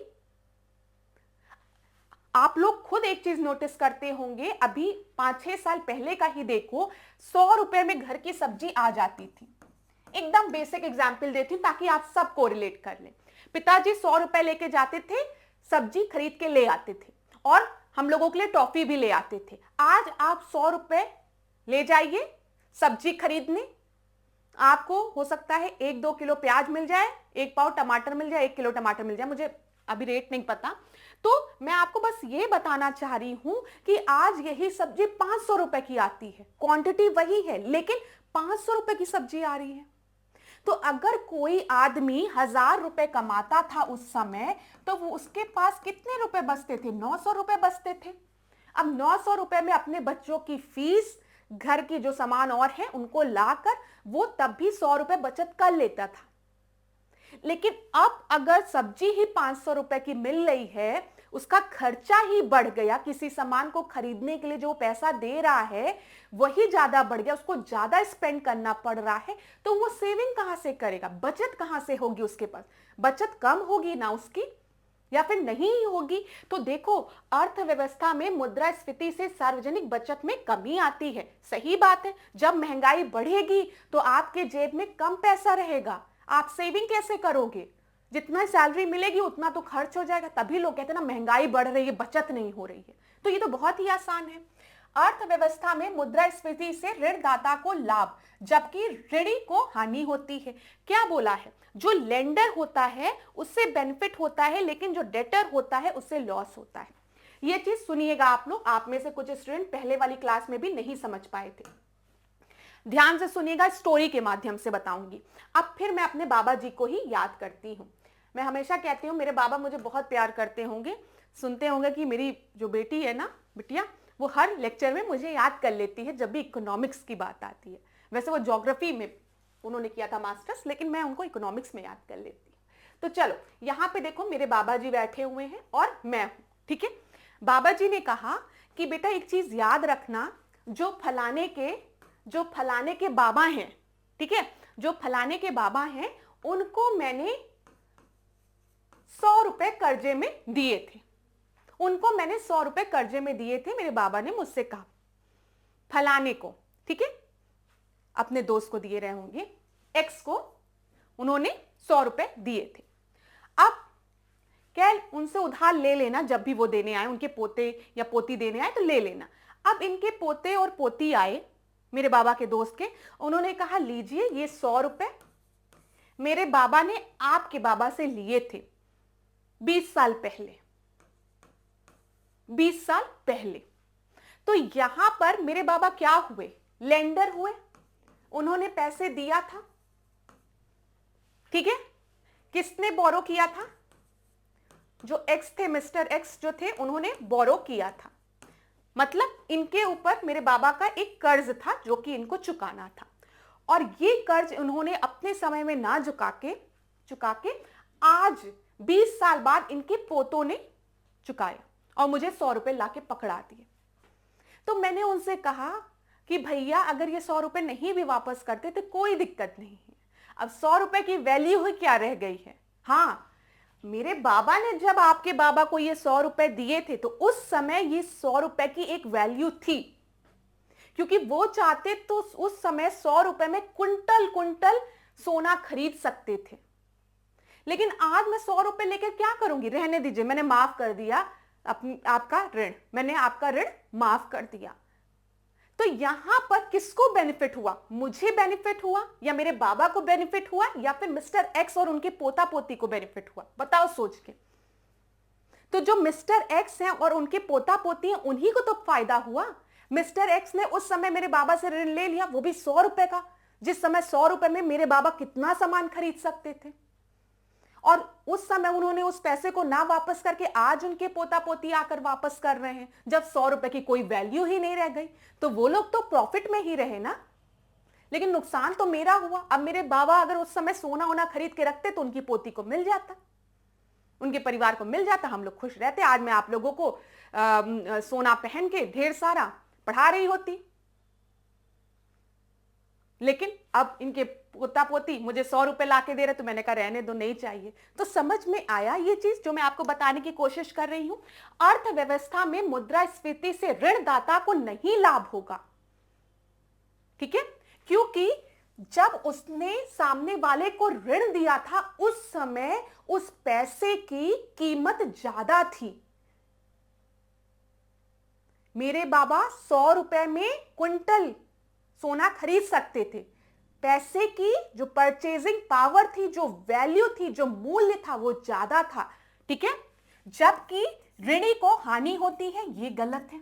आप लोग खुद एक चीज नोटिस करते होंगे, अभी 5-6 साल पहले का ही देखो, 100 रुपए में घर की सब्जी आ जाती थी। एकदम बेसिक एग्जाम्पल देती हूं ताकि आप सब कोरिलेट कर लें। पिताजी 100 रुपए लेके जाते थे, सब्जी खरीद के ले आते थे, और हम लोगों के लिए टॉफी भी ले आते थे। आज आप 100 रुपए ले जाइए सब्जी खरीदने, आपको हो सकता है 1-2 किलो प्याज मिल जाए, 1 पाव टमाटर मिल जाए, 1 किलो टमाटर मिल जाए, मुझे अभी रेट नहीं पता। तो मैं आपको बस ये बताना चाह रही हूं कि आज यही सब्जी 500 रुपए की आती है, क्वांटिटी वही है, लेकिन 500 रुपए की सब्जी आ रही है। तो अगर कोई आदमी 1000 रुपए कमाता था उस समय, तो वो उसके पास कितने रुपए बचते थे? 900 रुपए बचते थे। अब 900 रुपए में अपने बच्चों की फीस, घर की जो सामान और है उनको लाकर वो तब भी 100 रुपए बचत कर लेता था। लेकिन अब अगर सब्जी ही 500 रुपए की मिल रही है, उसका खर्चा ही बढ़ गया, किसी सामान को खरीदने के लिए जो पैसा दे रहा है वही ज्यादा बढ़ गया, उसको ज्यादा स्पेंड करना पड़ रहा है, तो वो सेविंग कहां से करेगा? बचत कहां से होगी उसके पास? बचत कम होगी ना उसकी, या फिर नहीं होगी। तो देखो, अर्थव्यवस्था में मुद्रास्फीति से सार्वजनिक बचत में कमी आती है। सही बात है, जब महंगाई बढ़ेगी तो आपके जेब में कम पैसा रहेगा, आप सेविंग कैसे करोगे? जितना सैलरी मिलेगी उतना तो खर्च हो जाएगा। तभी लोग कहते हैं ना महंगाई बढ़ रही है, बचत नहीं हो रही है। तो ये तो बहुत ही आसान है। अर्थव्यवस्था में मुद्रास्फीति से ऋणदाता को लाभ जबकि ऋणी को हानि होती है। क्या बोला है? जो लेंडर होता है उससे बेनिफिट होता है, लेकिन जो डेटर होता है उससे लॉस होता है। यह चीज सुनिएगा आप लोग, आप में से कुछ स्टूडेंट पहले वाली क्लास में भी नहीं समझ पाए थे। ध्यान से सुनिएगा, स्टोरी के माध्यम से बताऊंगी। अब फिर मैं अपने बाबा जी को ही याद करती हूँ। मैं हमेशा कहती हूँ मेरे बाबा मुझे बहुत प्यार करते होंगे, सुनते होंगे कि मेरी जो बेटी है ना, बिटिया, वो हर लेक्चर में मुझे याद कर लेती है जब भी इकोनॉमिक्स की बात आती है। वैसे वो ज्योग्राफी में उन्होंने किया था मास्टर्स, लेकिन मैं उनको इकोनॉमिक्स में याद कर लेती हूँ। तो चलो यहाँ पे देखो, मेरे बाबा जी बैठे हुए हैं और मैं हूँ, ठीक है। बाबा जी ने कहा कि बेटा एक चीज याद रखना, जो फलाने के बाबा हैं, ठीक है, जो फलाने के बाबा हैं उनको मैंने 100 रुपए कर्जे में दिए थे, उनको मैंने 100 रुपए कर्जे में दिए थे। मेरे बाबा ने मुझसे कहा फलाने को, ठीक है, अपने दोस्त को दिए रहे होंगे, एक्स को उन्होंने 100 रुपए दिए थे। अब क्या उनसे उधार ले लेना, जब भी वो देने आए, उनके पोते या पोती देने आए तो ले लेना। अब इनके पोते और पोती आए मेरे बाबा के दोस्त के, उन्होंने कहा लीजिए ये 100 रुपए मेरे बाबा ने आपके बाबा से लिए थे 20 साल पहले, 20 साल पहले। तो यहां पर मेरे बाबा क्या हुए? लेंडर हुए, उन्होंने पैसे दिया था, ठीक है। किसने बोरो किया था? जो एक्स थे, मिस्टर एक्स जो थे, उन्होंने बोरो किया था। मतलब इनके ऊपर मेरे बाबा का एक कर्ज था जो कि इनको चुकाना था, और ये कर्ज उन्होंने अपने समय में ना चुका के आज 20 साल बाद इनके पोतों ने चुकाया और मुझे 100 रुपए लाके पकड़ा दिए। तो मैंने उनसे कहा कि भैया अगर ये 100 रुपए नहीं भी वापस करते तो कोई दिक्कत नहीं है, अब 100 रुपए की वैल्यू ही क्या रह गई है। हाँ, मेरे बाबा ने जब आपके बाबा को ये 100 रुपए दिए थे तो उस समय ये 100 रुपए की एक वैल्यू थी, क्योंकि वो चाहते तो उस समय 100 रुपए में कुंटल कुंटल सोना खरीद सकते थे। लेकिन आज मैं 100 रुपए लेकर क्या करूंगी? रहने दीजिए, मैंने माफ कर दिया आपका ऋण, मैंने आपका ऋण माफ कर दिया। तो यहां पर किसको बेनिफिट हुआ? मुझे बेनिफिट हुआ या मेरे बाबा को बेनिफिट हुआ या फिर मिस्टर एक्स और उनके पोता पोती को बेनिफिट हुआ? बताओ सोच के। तो जो मिस्टर एक्स हैं और उनके पोता पोती हैं उन्हीं को तो फायदा हुआ। मिस्टर एक्स ने उस समय मेरे बाबा से ऋण ले लिया, वो भी 100 रुपए का, जिस समय 100 रुपए में मेरे बाबा कितना सामान खरीद सकते थे, और उस समय उन्होंने उस पैसे को ना वापस करके आज उनके पोता पोती आकर वापस कर रहे हैं, जब 100 रुपए की कोई वैल्यू ही नहीं रह गई। तो वो लोग तो प्रॉफिट में ही रहे ना, लेकिन नुकसान तो मेरा हुआ। अब मेरे बाबा अगर उस समय सोना वोना खरीद के रखते तो उनकी पोती को मिल जाता, उनके परिवार को मिल जाता, हम लोग खुश रहते। आज मैं आप लोगों को सोना पहन के ढेर सारा पढ़ा रही होती, लेकिन अब इनके पोता पोती मुझे 100 रुपए लाके दे रहे, तो मैंने कहा रहने दो, नहीं चाहिए। तो समझ में आया ये चीज जो मैं आपको बताने की कोशिश कर रही हूं। अर्थव्यवस्था में मुद्रास्फीति से ऋणदाता को नहीं लाभ होगा, ठीक है, क्योंकि जब उसने सामने वाले को ऋण दिया था उस समय उस पैसे की कीमत ज्यादा थी। मेरे बाबा 100 रुपए में क्विंटल सोना खरीद सकते थे। पैसे की जो परचेजिंग पावर थी, जो वैल्यू थी, जो मूल्य था, वो ज्यादा था, ठीक है। जबकि ऋणी को हानि होती है, ये गलत है।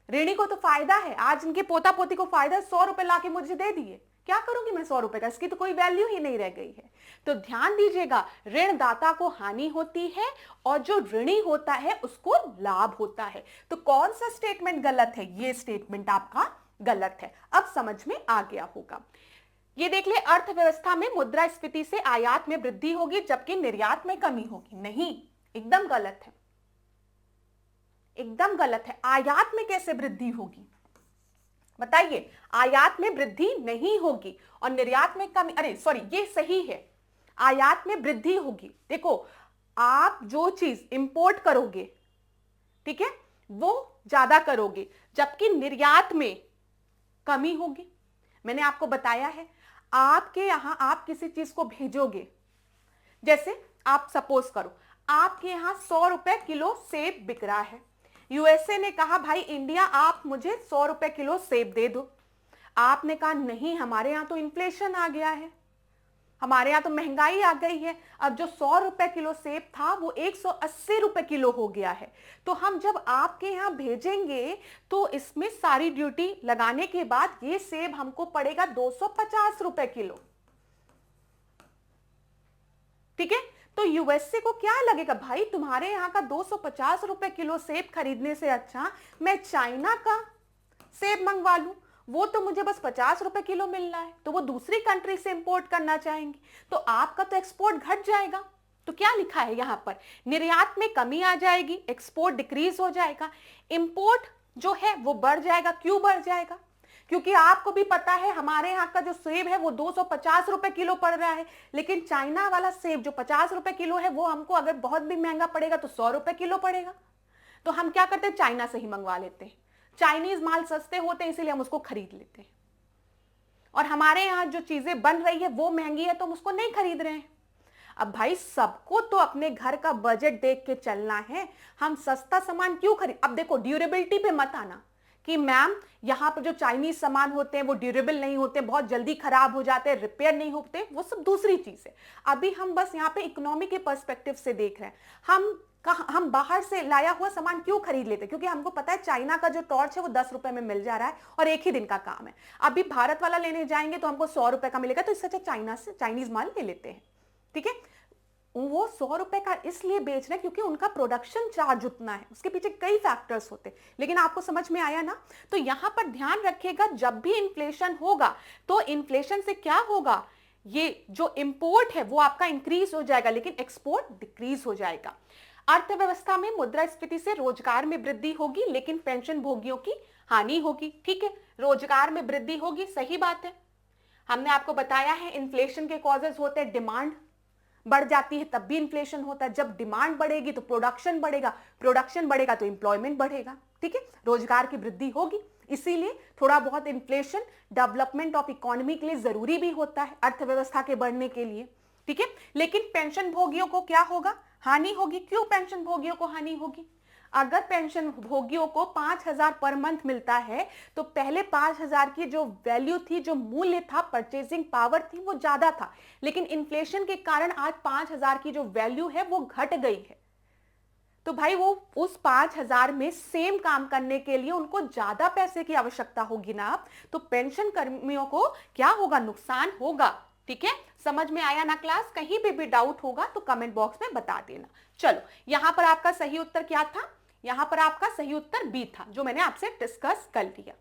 ऋणी को तो फायदा है, आज इनके पोता पोती को फायदा, 100 रुपए लाके मुझे दे दिए, क्या करूंगी मैं 100 रुपए का? इसकी तो कोई वैल्यू ही नहीं रह गई है। तो ध्यान दीजिएगा, ऋणदाता को हानि होती है और जो ऋणी होता है उसको लाभ होता है। तो कौन सा स्टेटमेंट गलत है? ये स्टेटमेंट आपका गलत है। अब समझ में आ गया होगा। ये देख ले, अर्थव्यवस्था में मुद्रास्फीति से आयात में वृद्धि होगी जबकि निर्यात में कमी होगी। नहीं, एकदम गलत है, एकदम गलत है। आयात में कैसे वृद्धि होगी बताइए? आयात में वृद्धि नहीं होगी और निर्यात में कमी, अरे सॉरी, ये सही है, आयात में वृद्धि होगी। देखो, आप जो चीज इंपोर्ट करोगे, ठीक है, वो ज्यादा करोगे, जबकि निर्यात में कमी होगी। मैंने आपको बताया है, आपके यहां आप किसी चीज को भेजोगे, जैसे आप सपोज करो आपके यहां 100 रुपए किलो सेब बिक रहा है, यूएसए ने कहा भाई इंडिया आप मुझे 100 रुपए किलो सेब दे दो। आपने कहा नहीं, हमारे यहाँ तो इन्फ्लेशन आ गया है, हमारे यहाँ तो महंगाई आ गई है। अब जो 100 रुपए किलो सेब था वो 180 रुपए किलो हो गया है। तो हम जब आपके यहाँ भेजेंगे तो इसमें सारी ड्यूटी लगाने के बाद ये सेब हमको पड़ेगा 250 रुपए किलो। ठीक है, तो यूएसए को क्या लगेगा, भाई तुम्हारे यहाँ का 250 रुपए किलो सेब खरीदने से अच्छा मैं चाइना का सेब मंगवा लूं, वो तो मुझे बस 50 रुपए किलो मिल रहा है। तो वो दूसरी कंट्री से इंपोर्ट करना चाहेंगे, तो आपका तो एक्सपोर्ट घट जाएगा। तो क्या लिखा है यहाँ पर, निर्यात में कमी आ जाएगी, एक्सपोर्ट डिक्रीज हो जाएगा, इंपोर्ट जो है वो बढ़ जाएगा। क्यों बढ़ जाएगा, क्योंकि आपको भी पता है हमारे यहाँ का जो सेब है वो 250 रुपए किलो पड़ रहा है, लेकिन चाइना वाला सेब जो 50 रुपए किलो है वो हमको अगर बहुत भी महंगा पड़ेगा तो 100 रुपए किलो पड़ेगा। तो हम क्या करते हैं, चाइना से ही मंगवा लेते हैं। चाइनीज माल सस्ते होते हैं इसीलिए हम उसको खरीद लेते हैं, और हमारे यहाँ जो चीजें बन रही है वो महंगी है तो हम उसको नहीं खरीद रहे हैं। अब भाई सबको तो अपने घर का बजट देख के चलना है, हम सस्ता सामान क्यों खरीद। अब देखो ड्यूरेबिलिटी पे मत आना कि मैम यहाँ पर जो चाइनीज सामान होते हैं वो ड्यूरेबल नहीं होते, बहुत जल्दी खराब हो जाते हैं, रिपेयर नहीं होते, वो सब दूसरी चीज है। अभी हम बस यहाँ पे इकोनॉमी के पर्सपेक्टिव से देख रहे हैं। हम बाहर से लाया हुआ सामान क्यों खरीद लेते हैं, क्योंकि हमको पता है चाइना का जो टॉर्च है वो 10 रुपए में मिल जा रहा है और एक ही दिन का काम है। अभी भारत वाला लेने जाएंगे तो हमको 100 रुपए का मिलेगा, तो इससे अच्छा चाइना से चाइनीज माल ले लेते हैं। ठीक है, वो 100 रुपए का इसलिए बेच रहे हैं क्योंकि उनका प्रोडक्शन चार्ज उतना है, उसके पीछे कई फैक्टर्स होते हैं। लेकिन आपको समझ में आया ना। तो यहां पर ध्यान रखिएगा, जब भी इन्फ्लेशन होगा तो इन्फ्लेशन से क्या होगा, ये जो इंपोर्ट है वो आपका इंक्रीज हो जाएगा लेकिन एक्सपोर्ट डिक्रीज हो जाएगा। अर्थव्यवस्था में मुद्रास्फीति से रोजगार में वृद्धि होगी लेकिन पेंशन भोगियों की हानि होगी। ठीक है, रोजगार में वृद्धि होगी, सही बात है। हमने आपको बताया है इन्फ्लेशन के कॉजेज होते हैं, डिमांड बढ़ जाती है तब भी इन्फ्लेशन होता है, जब डिमांड बढ़ेगी तो प्रोडक्शन बढ़ेगा, प्रोडक्शन बढ़ेगा तो एम्प्लॉयमेंट बढ़ेगा। ठीक है, रोजगार की वृद्धि होगी, इसीलिए थोड़ा बहुत इन्फ्लेशन डेवलपमेंट ऑफ इकोनॉमी के लिए जरूरी भी होता है, अर्थव्यवस्था के बढ़ने के लिए। ठीक है, लेकिन पेंशन भोगियों को क्या होगा, हानि होगी। क्यों पेंशन भोगियों को हानि होगी, अगर पेंशन भोगियों को 5,000 पर मंथ मिलता है तो पहले 5,000 की जो वैल्यू थी, जो मूल्य था, परचेजिंग पावर थी, वो ज्यादा था, लेकिन इन्फ्लेशन के कारण आज 5,000 की जो वैल्यू है वो घट गई है। तो भाई वो उस 5,000 में सेम काम करने के लिए उनको ज्यादा पैसे की आवश्यकता होगी ना, तो पेंशन कर्मियों को क्या होगा, नुकसान होगा। ठीक है, समझ में आया ना क्लास। कहीं पे भी डाउट होगा तो कमेंट बॉक्स में बता देना। चलो, यहां पर आपका सही उत्तर क्या था, यहां पर आपका सही उत्तर बी था, जो मैंने आपसे डिस्कस कर लिया।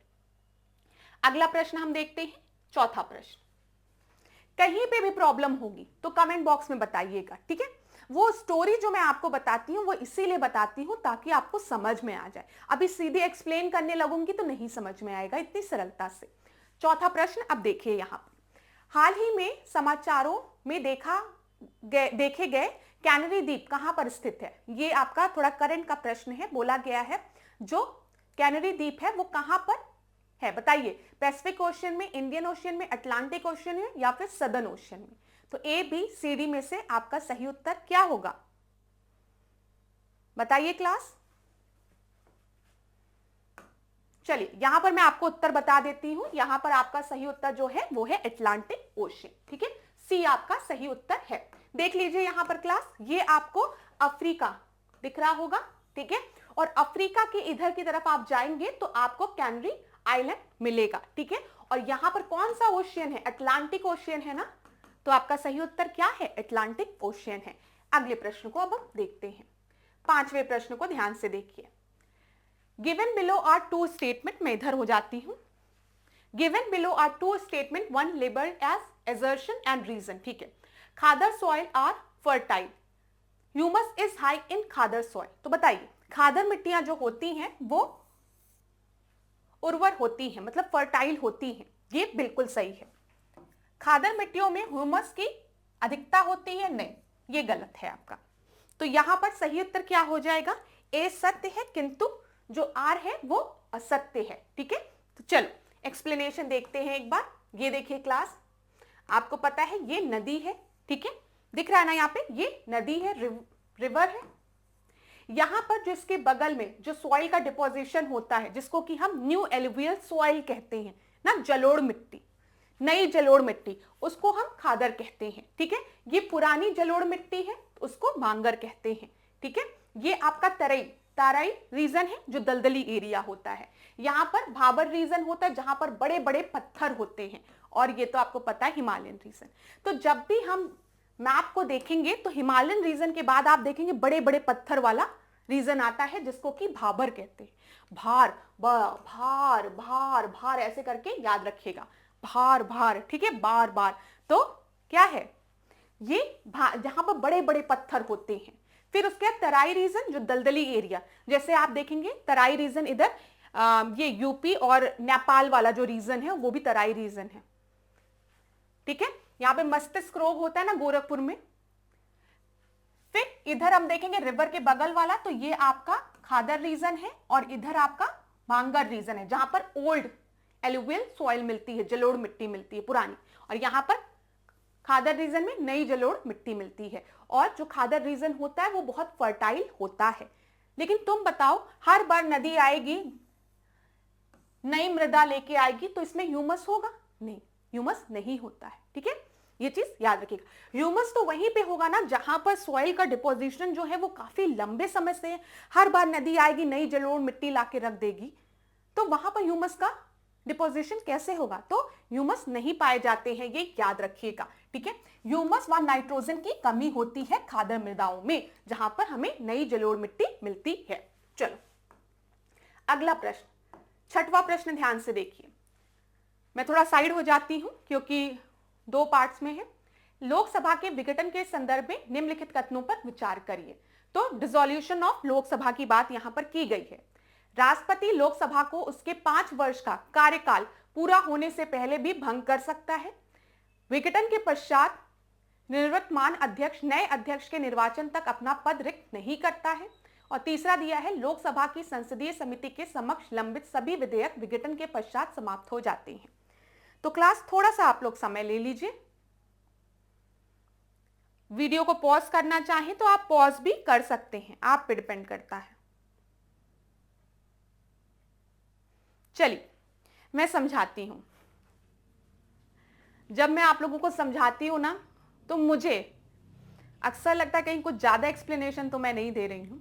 अगला प्रश्न हम देखते हैं, चौथा प्रश्न। कहीं पे भी प्रॉब्लम होगी तो कमेंट बॉक्स में बताइएगा। ठीक है, वो स्टोरी जो मैं आपको बताती हूँ वो इसीलिए बताती हूँ ताकि आपको समझ में आ जाए। अभी सीधे एक्सप्लेन करने लगूंगी तो नहीं समझ में आएगा इतनी सरलता से। चौथा प्रश्न अब देखिए, यहां पर हाल ही में समाचारों में देखे गए कैनरी द्वीप कहां पर स्थित है। ये आपका थोड़ा करंट का प्रश्न है, बोला गया है जो कैनरी द्वीप है वो कहां पर है, बताइए। पैसिफिक ओशियन में, इंडियन ओशियन में, अटलांटिक ओशियन में या फिर सदर्न ओशियन में। तो ए बी सी डी में से आपका सही उत्तर क्या होगा, बताइए क्लास। चलिए यहां पर मैं आपको उत्तर बता देती हूं, यहां पर आपका सही उत्तर जो है वो है अटलांटिक ओशियन। ठीक है, सी आपका सही उत्तर है। देख लीजिए यहां पर क्लास, ये आपको अफ्रीका दिख रहा होगा। ठीक है, और अफ्रीका के इधर की तरफ आप जाएंगे तो आपको कैनरी आइलैंड मिलेगा। ठीक है, और यहां पर कौन सा ओशियन है, अटलांटिक ओशियन है ना, तो आपका सही उत्तर क्या है, अटलांटिक ओशियन है। अगले प्रश्न को अब हम देखते हैं, पांचवें प्रश्न को ध्यान से देखिए। Given below are two statement, मैं इधर हो जाती हूं। Given below are two statement, one labelled as assertion and reason। ठीक है, khadar soil are fertile, humus is high in khadar soil. तो बताइए, खादर मिट्टियां जो होती हैं वो उर्वर होती हैं, मतलब फर्टाइल होती हैं, ये बिल्कुल सही है। खादर मिट्टियों में ह्यूमस की अधिकता होती है, नहीं, ये गलत है आपका। तो यहां पर सही उत्तर क्या हो जाएगा, ए सत्य है किंतु जो आर है वो असत्य है। ठीक है, तो चलो एक्सप्लेनेशन देखते हैं एक बार। ये देखिए क्लास, आपको पता है ये नदी है। ठीक है, दिख रहा है ना यहाँ पे, ये नदी है, रिवर है। यहां पर जो इसके बगल में जो सॉइल का डिपोजिशन होता है, जिसको कि हम न्यू एलुवियल सॉइल कहते हैं ना, जलोढ़ मिट्टी, नई जलोढ़ मिट्टी, उसको हम खादर कहते हैं। ठीक है, ये पुरानी जलोढ़ मिट्टी है, उसको भांगर कहते हैं। ठीक है, ये आपका ताराई रीजन है जो दलदली एरिया होता है। यहां पर भाबर रीजन होता है जहां पर बड़े बड़े पत्थर होते हैं, और ये तो आपको पता है हिमालयन रीजन। तो जब भी हम मैप को देखेंगे तो हिमालयन रीजन के बाद आप देखेंगे बड़े बड़े पत्थर वाला रीजन आता है, जिसको कि भाबर कहते हैं। भार भार भार भार ऐसे करके याद रखिएगा, भार भार। ठीक है, बार बार। तो क्या है ये, जहां पर बड़े बड़े पत्थर होते हैं। फिर उसके बाद तराई रीजन जो दलदली एरिया, जैसे आप देखेंगे तराई रीजन इधर ये यूपी और नेपाल वाला जो रीजन है वो भी तराई रीजन है। ठीक है, यहां पे मस्तिष्क रोग होता है ना गोरखपुर में। फिर इधर हम देखेंगे रिवर के बगल वाला, तो ये आपका खादर रीजन है, और इधर आपका भांगर रीजन है जहां पर ओल्ड एलुवियल सॉइल मिलती है, जलोढ़ मिट्टी मिलती है पुरानी, और यहां पर खादर रीजन में नई जलोढ़ मिट्टी मिलती है। और जो खादर रीजन होता है वो बहुत फर्टाइल होता है। लेकिन तुम बताओ, हर बार नदी आएगी नई मृदा लेके आएगी तो इसमें ह्यूमस होगा? नहीं, ह्यूमस नहीं होता है। ठीक है, ये चीज याद रखिएगा। ह्यूमस तो वहीं पे होगा ना जहां पर सॉइल का डिपोजिशन जो है वो काफी लंबे समय से है। हर बार नदी आएगी नई जलोढ़ मिट्टी लाके रख देगी, तो वहां पर ह्यूमस का डिपोजिशन कैसे होगा? तो ह्यूमस नहीं पाए जाते हैं, ये याद रखिएगा। ठीक है, ह्यूमस व नाइट्रोजन की कमी होती है खादर मृदाओं में, जहां पर हमें नई जलोढ़ मिट्टी मिलती है। चलो अगला प्रश्न, छठवां प्रश्न ध्यान से देखिए। मैं थोड़ा साइड हो जाती हूं क्योंकि दो पार्ट्स में है। लोकसभा के विघटन के संदर्भ में निम्नलिखित कथनों पर विचार करिए। तो डिसोल्यूशन ऑफ लोकसभा की बात यहां पर की गई है। राष्ट्रपति लोकसभा को उसके 5 वर्ष का कार्यकाल पूरा होने से पहले भी भंग कर सकता है। विघटन के पश्चात निवर्तमान अध्यक्ष नए अध्यक्ष के निर्वाचन तक अपना पद रिक्त नहीं करता है। और तीसरा दिया है, लोकसभा की संसदीय समिति के समक्ष लंबित सभी विधेयक विघटन के पश्चात समाप्त हो जाते हैं। तो क्लास थोड़ा सा आप लोग समय ले लीजिए। वीडियो को पॉज करना चाहें तो आप पॉज भी कर सकते हैं, आप पे डिपेंड करता है। चलिए मैं समझाती हूं। जब मैं आप लोगों को समझाती हूं ना, तो मुझे अक्सर लगता है कहीं कुछ ज्यादा एक्सप्लेनेशन तो मैं नहीं दे रही हूं,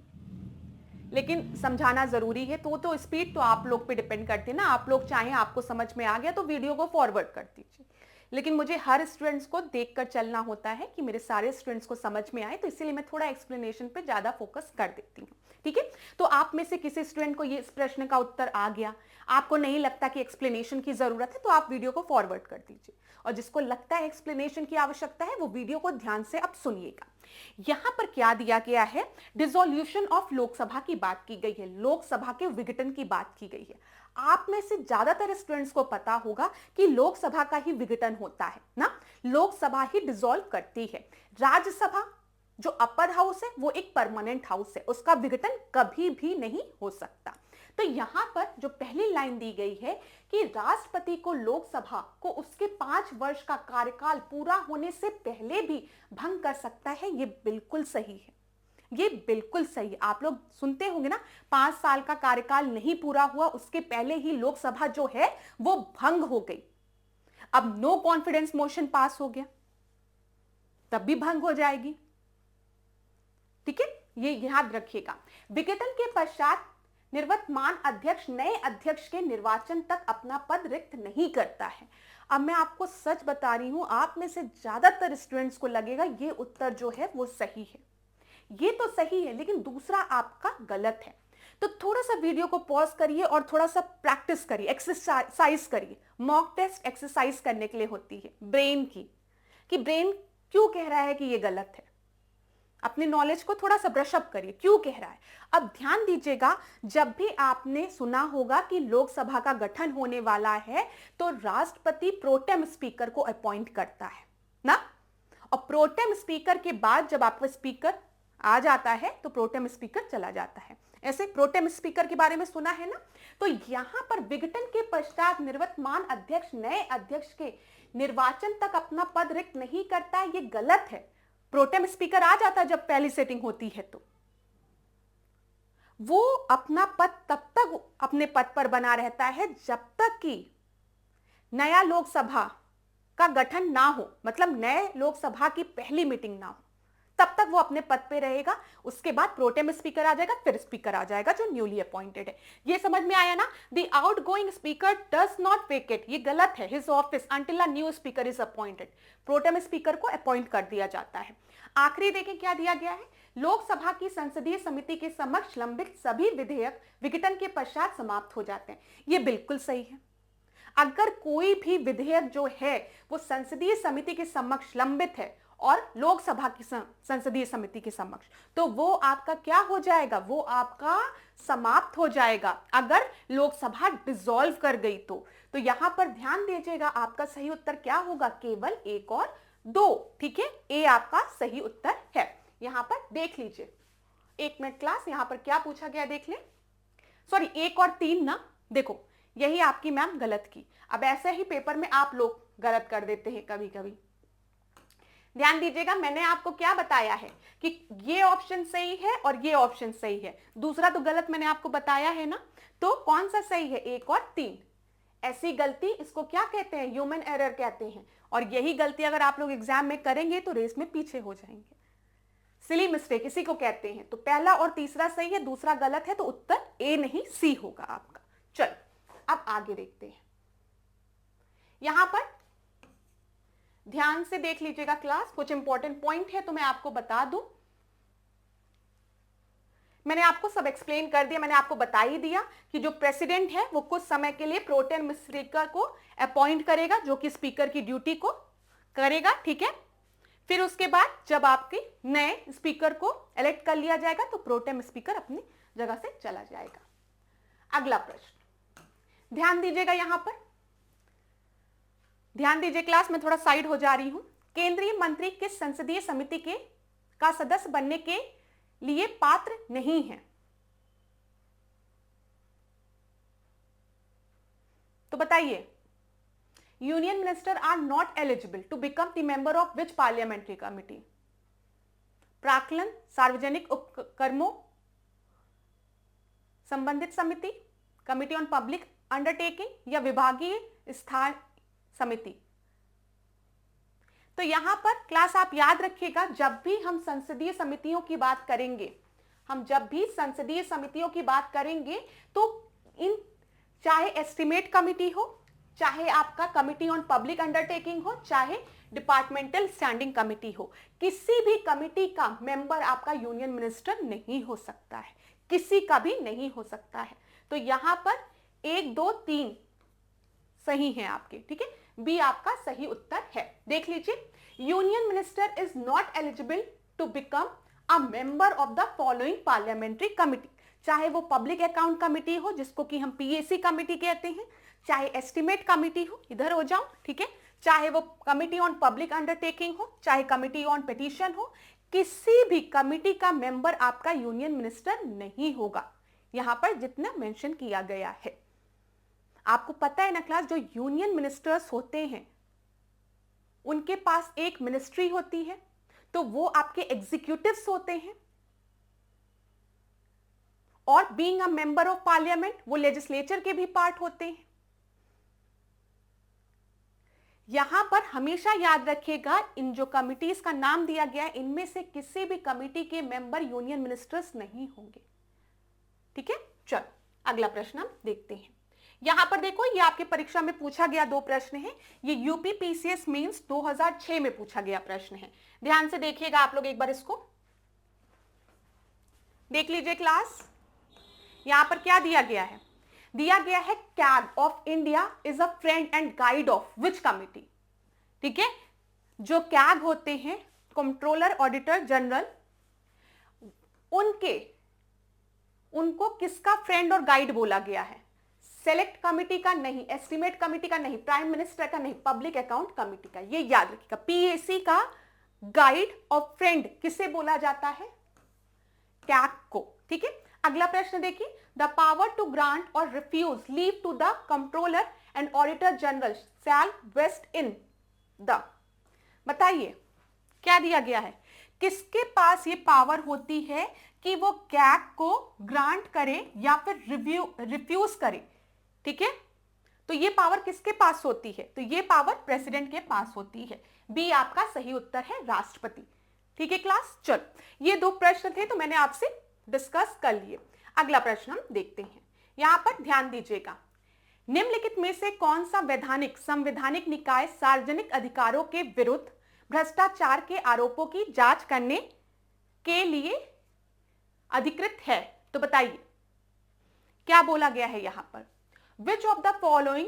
लेकिन समझाना जरूरी है। तो स्पीड तो आप लोग पे डिपेंड करती है ना। आप लोग चाहें आपको समझ में आ गया तो वीडियो को फॉरवर्ड कर दीजिए, लेकिन मुझे हर स्टूडेंट्स को देखकर चलना होता है कि मेरे सारे स्टूडेंट्स को समझ में आए, तो इसीलिए मैं थोड़ा एक्सप्लेनेशन पे ज्यादा फोकस कर देती हूँ। ठीक है, तो आप में से किसी स्टूडेंट को ये इस प्रश्न का उत्तर आ गया, आपको नहीं लगता कि एक्सप्लेनेशन की जरूरत है, तो आप वीडियो को फॉरवर्ड कर दीजिए, और जिसको लगता है एक्सप्लेनेशन की आवश्यकता है वो वीडियो को ध्यान से अब सुनिएगा। यहां पर क्या दिया गया है, डिसोल्यूशन ऑफ लोकसभा की बात की गई है, लोकसभा के विघटन की बात की गई है। आप में से ज्यादातर स्टूडेंट्स को पता होगा कि लोकसभा का ही विघटन होता है ना, लोकसभा ही डिसॉल्व करती है। राज्यसभा जो अपर हाउस है वो एक परमानेंट हाउस है, उसका विघटन कभी भी नहीं हो सकता। तो यहां पर जो पहली लाइन दी गई है कि राष्ट्रपति को लोकसभा को उसके 5 वर्ष का कार्यकाल पूरा होने से पहले भी भंग कर सकता है, ये बिल्कुल सही है, ये बिल्कुल सही है। आप लोग सुनते होंगे ना, 5 साल का कार्यकाल नहीं पूरा हुआ उसके पहले ही लोकसभा जो है वो भंग हो गई। अब नो कॉन्फिडेंस मोशन पास हो गया, तब भी भंग हो जाएगी। ठीक है, ये याद रखिएगा। विघटन के पश्चात निर्वतमान अध्यक्ष नए अध्यक्ष के निर्वाचन तक अपना पद रिक्त नहीं करता है। अब मैं आपको सच बता रही हूं, आप में से ज्यादातर स्टूडेंट्स को लगेगा ये उत्तर जो है वो सही है, ये तो सही है, लेकिन दूसरा आपका गलत है। तो थोड़ा सा वीडियो को पॉज करिए और थोड़ा सा प्रैक्टिस करिए, एक्सरसाइज करिए। मॉक टेस्ट एक्सरसाइज करने के लिए होती है ब्रेन की, कि ब्रेन क्यों कह रहा है कि ये गलत है। अपने नॉलेज को थोड़ा सा ब्रश अप करिए, क्यों कह रहा है। अब ध्यान दीजिएगा, जब भी आपने सुना होगा कि लोकसभा का गठन होने वाला है तो राष्ट्रपति प्रोटेम स्पीकर को अपॉइंट करता है ना, और प्रोटेम स्पीकर के बाद जब आपका स्पीकर आ जाता है तो प्रोटेम स्पीकर चला जाता है। ऐसे प्रोटेम स्पीकर के बारे में सुना है ना। तो यहां पर विघटन के पश्चात निर्वतमान अध्यक्ष नए अध्यक्ष के निर्वाचन तक अपना पद रिक्त नहीं करता है, ये गलत है। प्रोटेम स्पीकर आ जाता है जब पहली सेटिंग होती है तो। वो अपना पद तब तक अपने पद पर बना रहता है जब तक कि नया लोकसभा का गठन ना हो, मतलब नए लोकसभा की पहली मीटिंग ना हो, तब तक वो अपने पद पे रहेगा। उसके बाद प्रोटेम स्पीकर आ जाएगा, फिर स्पीकर आ जाएगा जो न्यूली अपॉइंटेड है। ये समझ में आया ना? The outgoing speaker does not vacate, ये गलत है, his office until a new speaker is appointed. Pro tem speaker को अपॉइंट कर दिया जाता है। आखिरी देखें क्या दिया गया है, लोकसभा की संसदीय समिति के समक्ष लंबित सभी विधेयक विघटन के पश्चात समाप्त हो जाते हैं। ये बिल्कुल सही है। अगर कोई भी विधेयक जो है वो संसदीय समिति के समक्ष लंबित है और लोकसभा की संसदीय समिति के समक्ष, तो वो आपका क्या हो जाएगा, वो आपका समाप्त हो जाएगा अगर लोकसभा डिसॉल्व कर गई तो यहां पर ध्यान दीजिएगा, आपका सही उत्तर क्या होगा, केवल 1 और 2। ठीक है, ए आपका सही उत्तर है। यहां पर देख लीजिए, 1 मिनट क्लास, यहां पर क्या पूछा गया देख ले, सॉरी 1 और 3 ना, देखो यही आपकी मैम गलत की। अब ऐसे ही पेपर में आप लोग गलत कर देते हैं कभी कभी। ध्यान दीजिएगा, मैंने आपको क्या बताया है कि ये ऑप्शन सही है और ये ऑप्शन सही है, दूसरा तो गलत मैंने आपको बताया है ना। तो कौन सा सही है, 1 और 3। ऐसी गलती, इसको क्या कहते हैं, ह्यूमन एरर कहते हैं। और यही गलती अगर आप लोग एग्जाम में करेंगे तो रेस में पीछे हो जाएंगे। सिली मिस्टेक इसी को कहते हैं। तो पहला और तीसरा सही है, दूसरा गलत है, तो उत्तर ए नहीं सी होगा आपका। चलो अब आगे देखते हैं। यहां पर ध्यान से देख लीजिएगा क्लास, कुछ इंपॉर्टेंट पॉइंट है तो मैं आपको बता दूं। मैंने आपको सब एक्सप्लेन कर दिया, मैंने आपको बता ही दिया कि जो प्रेसिडेंट है वो कुछ समय के लिए प्रोटेम स्पीकर को अपॉइंट करेगा, जो कि स्पीकर की ड्यूटी को करेगा। ठीक है, फिर उसके बाद जब आपके नए स्पीकर को इलेक्ट कर लिया जाएगा तो प्रोटेम स्पीकर अपनी जगह से चला जाएगा। अगला प्रश्न ध्यान दीजिएगा, यहां पर ध्यान दीजिए क्लास, मैं थोड़ा साइड हो जा रही हूं। केंद्रीय मंत्री किस संसदीय समिति का सदस्य बनने के लिए पात्र नहीं है? तो बताइए, union minister are not eligible to become the member of which parliamentary committee? प्राक्कलन, सार्वजनिक उपक्रमों संबंधित समिति, कमिटी ऑन पब्लिक अंडरटेकिंग या विभागीय स्थान समिति? तो यहां पर क्लास आप याद रखिएगा, जब भी हम संसदीय समितियों की बात करेंगे, तो इन चाहे एस्टिमेट कमिटी हो, चाहे आपका कमिटी ऑन पब्लिक अंडरटेकिंग हो, चाहे डिपार्टमेंटल स्टैंडिंग कमिटी हो, किसी भी कमिटी का मेंबर आपका यूनियन मिनिस्टर नहीं हो सकता है, किसी का भी नहीं हो सकता है। तो यहां पर 1, 2, 3 सही है आपके। ठीक है, बी आपका सही उत्तर है। देख लीजिए, union minister is not eligible to become a member of the following parliamentary committee, चाहे वो पब्लिक अकाउंट कमिटी हो जिसको कि हम पीएसी कमिटी कहते हैं, चाहे एस्टिमेट कमिटी हो, इधर हो जाओ, ठीक है, चाहे वो कमिटी ऑन पब्लिक अंडरटेकिंग हो, चाहे कमिटी ऑन पिटीशन हो, किसी भी कमिटी का मेंबर आपका यूनियन मिनिस्टर नहीं होगा, यहां पर जितना मेंशन किया गया है। आपको पता है ना क्लास, जो यूनियन मिनिस्टर्स होते हैं उनके पास एक मिनिस्ट्री होती है, तो वो आपके एग्जीक्यूटिव्स होते हैं, और being a member of parliament वो लेजिस्लेचर के भी पार्ट होते हैं। यहां पर हमेशा याद रखिएगा, इन जो कमिटीज का नाम दिया गया है इनमें से किसी भी कमिटी के मेंबर यूनियन मिनिस्टर्स नहीं होंगे। ठीक है, चलो अगला प्रश्न हम देखते हैं। यहां पर देखो, ये आपके परीक्षा में पूछा गया 2 प्रश्न है, ये यूपी पीसीएस मेंस 2006 में पूछा गया प्रश्न है। ध्यान से देखिएगा आप लोग, एक बार इसको देख लीजिए क्लास। यहां पर क्या दिया गया है, दिया गया है CAG of India is a friend and guide of which committee. ठीक है, जो कैग होते हैं, कंट्रोलर ऑडिटर जनरल, उनको किसका फ्रेंड और गाइड बोला गया है? सेलेक्ट कमिटी का नहीं, एस्टिमेट कमिटी का नहीं, प्राइम मिनिस्टर का नहीं, पब्लिक अकाउंट कमिटी का। ये याद रखिएगा, पीएसी का गाइड और फ्रेंड किसे बोला जाता है? कैग को। ठीक है, अगला प्रश्न देखिए, the power to grant or refuse leave to the controller and auditor general shall vest in the, बताइए क्या दिया गया है? किसके पास ये पावर होती है कि वो कैग को ग्रांट करे या फिर रिफ्यूज करे, ठीक है। तो ये पावर किसके पास होती है? तो ये पावर प्रेसिडेंट के पास होती है। बी आपका सही उत्तर है, राष्ट्रपति। ठीक है क्लास, चलो ये दो प्रश्न थे तो मैंने आपसे डिस्कस कर लिए। अगला प्रश्न हम देखते हैं। यहां पर ध्यान दीजिएगा, निम्नलिखित में से कौन सा संवैधानिक निकाय सार्वजनिक अधिकारों के विरुद्ध भ्रष्टाचार के आरोपों की जांच करने के लिए अधिकृत है? तो बताइए क्या बोला गया है यहां पर। Which of the following